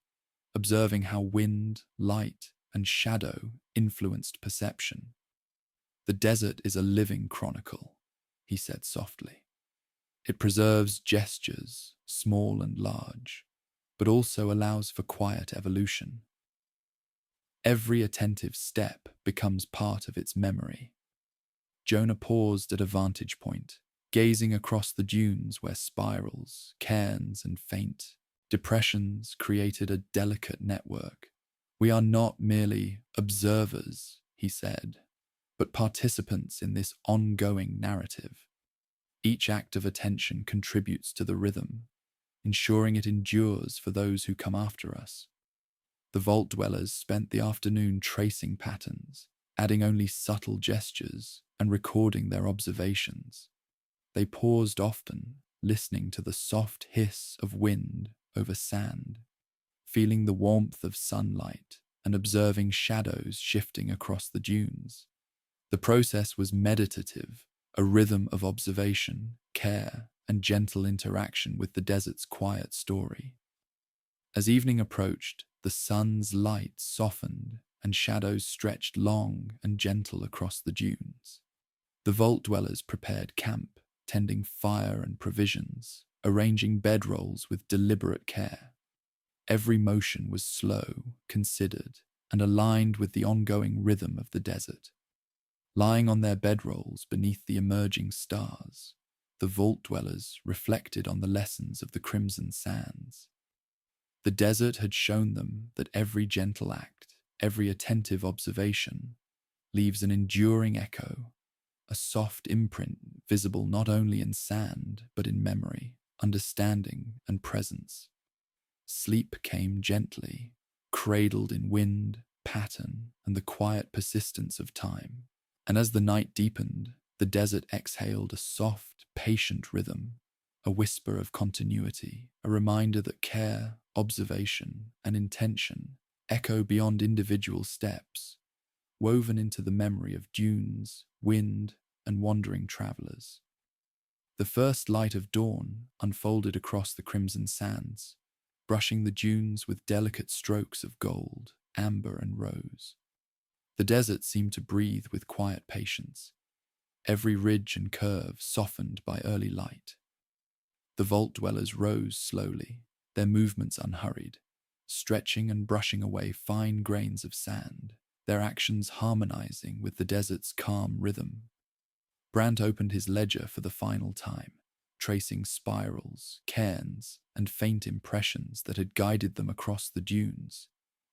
observing how wind, light, and shadow influenced perception. The desert is a living chronicle, he said softly. It preserves gestures, small and large, but also allows for quiet evolution. Every attentive step becomes part of its memory. Jonah paused at a vantage point, gazing across the dunes where spirals, cairns, and faint depressions created a delicate network. We are not merely observers, he said, but participants in this ongoing narrative. Each act of attention contributes to the rhythm, ensuring it endures for those who come after us. The vault dwellers spent the afternoon tracing patterns, adding only subtle gestures and recording their observations. They paused often, listening to the soft hiss of wind over sand, feeling the warmth of sunlight and observing shadows shifting across the dunes. The process was meditative, a rhythm of observation, care, and gentle interaction with the desert's quiet story. As evening approached, the sun's light softened and shadows stretched long and gentle across the dunes. The vault dwellers prepared camp, tending fire and provisions, arranging bedrolls with deliberate care. Every motion was slow, considered, and aligned with the ongoing rhythm of the desert. Lying on their bedrolls beneath the emerging stars, the vault dwellers reflected on the lessons of the Crimson Sands. The desert had shown them that every gentle act, every attentive observation, leaves an enduring echo, a soft imprint visible not only in sand, but in memory, understanding, and presence. Sleep came gently, cradled in wind, pattern, and the quiet persistence of time. And as the night deepened, the desert exhaled a soft, patient rhythm, a whisper of continuity, a reminder that care, observation, and intention echo beyond individual steps, woven into the memory of dunes, wind, and wandering travelers. The first light of dawn unfolded across the Crimson Sands, brushing the dunes with delicate strokes of gold, amber, and rose. The desert seemed to breathe with quiet patience, every ridge and curve softened by early light. The vault dwellers rose slowly, their movements unhurried, stretching and brushing away fine grains of sand, their actions harmonizing with the desert's calm rhythm. Brant opened his ledger for the final time, tracing spirals, cairns, and faint impressions that had guided them across the dunes.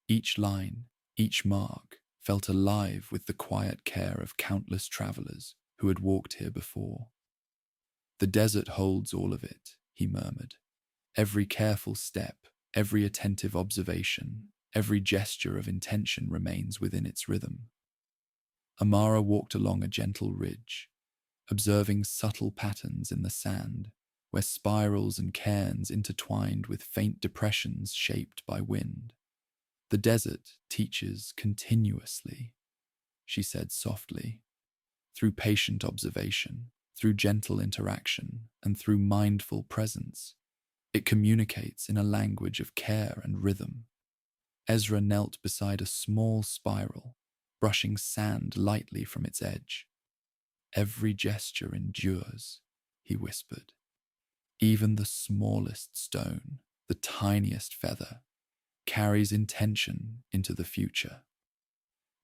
Each line, each mark, felt alive with the quiet care of countless travelers who had walked here before. "The desert holds all of it," he murmured. "Every careful step, every attentive observation, every gesture of intention remains within its rhythm." Amara walked along a gentle ridge, observing subtle patterns in the sand, where spirals and cairns intertwined with faint depressions shaped by wind. "The desert teaches continuously," she said softly. "Through patient observation, through gentle interaction, and through mindful presence, it communicates in a language of care and rhythm." Ezra knelt beside a small spiral, brushing sand lightly from its edge. "Every gesture endures," he whispered. "Even the smallest stone, the tiniest feather, carries intention into the future.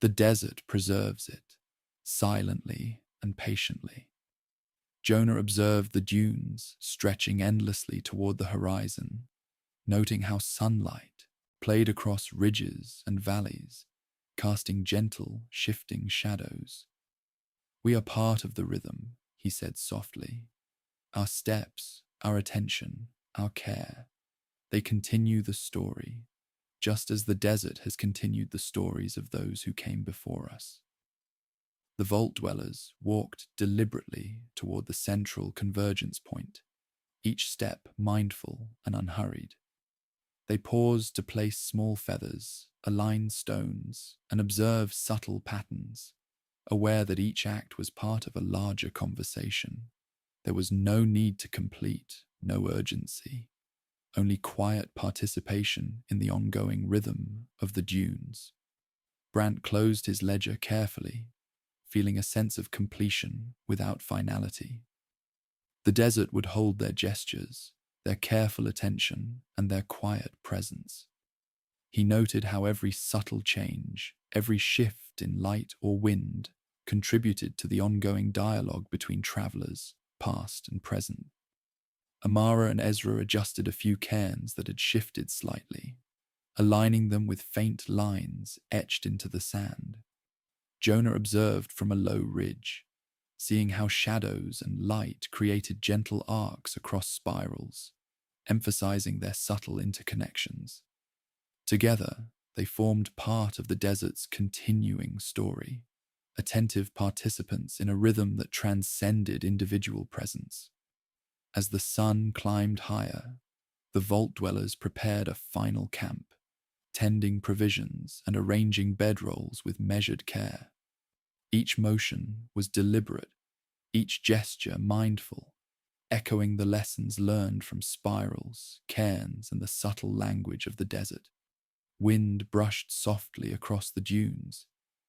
The desert preserves it, silently and patiently." Jonah observed the dunes stretching endlessly toward the horizon, noting how sunlight played across ridges and valleys, casting gentle, shifting shadows. "We are part of the rhythm," he said softly. "Our steps, our attention, our care, they continue the story, just as the desert has continued the stories of those who came before us." The vault dwellers walked deliberately toward the central convergence point, each step mindful and unhurried. They paused to place small feathers, align stones, and observe subtle patterns, aware that each act was part of a larger conversation. There was no need to complete, no urgency, only quiet participation in the ongoing rhythm of the dunes. Brant closed his ledger carefully, feeling a sense of completion without finality. The desert would hold their gestures, their careful attention, and their quiet presence. He noted how every subtle change, every shift in light or wind, contributed to the ongoing dialogue between travelers, past and present. Amara and Ezra adjusted a few cairns that had shifted slightly, aligning them with faint lines etched into the sand. Jonah observed from a low ridge, seeing how shadows and light created gentle arcs across spirals, emphasizing their subtle interconnections. Together, they formed part of the desert's continuing story, attentive participants in a rhythm that transcended individual presence. As the sun climbed higher, the vault dwellers prepared a final camp, tending provisions and arranging bedrolls with measured care. Each motion was deliberate, each gesture mindful, echoing the lessons learned from spirals, cairns, and the subtle language of the desert. Wind brushed softly across the dunes,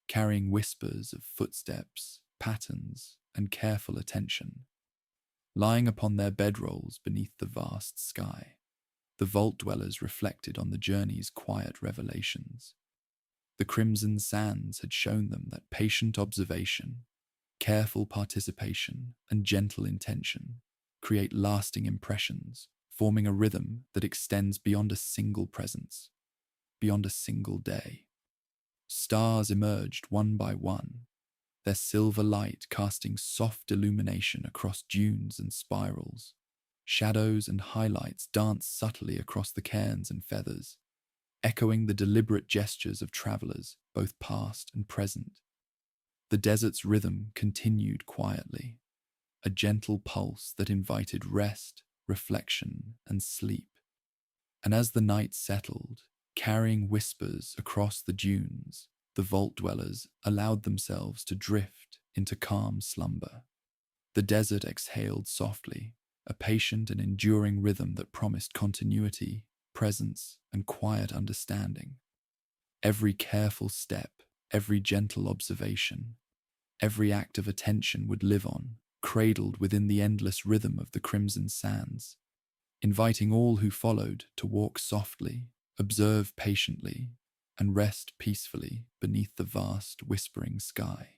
carrying whispers of footsteps, patterns, and careful attention. Lying upon their bedrolls beneath the vast sky, the vault dwellers reflected on the journey's quiet revelations. The crimson sands had shown them that patient observation, careful participation, and gentle intention create lasting impressions, forming a rhythm that extends beyond a single presence, beyond a single day. Stars emerged one by one, their silver light casting soft illumination across dunes and spirals. Shadows and highlights danced subtly across the cairns and feathers, echoing the deliberate gestures of travelers, both past and present. The desert's rhythm continued quietly, a gentle pulse that invited rest, reflection, and sleep. And as the night settled, carrying whispers across the dunes, the vault dwellers allowed themselves to drift into calm slumber. The desert exhaled softly, a patient and enduring rhythm that promised continuity, presence, and quiet understanding. Every careful step, every gentle observation, every act of attention would live on, cradled within the endless rhythm of the crimson sands, inviting all who followed to walk softly, observe patiently, and rest peacefully beneath the vast whispering sky.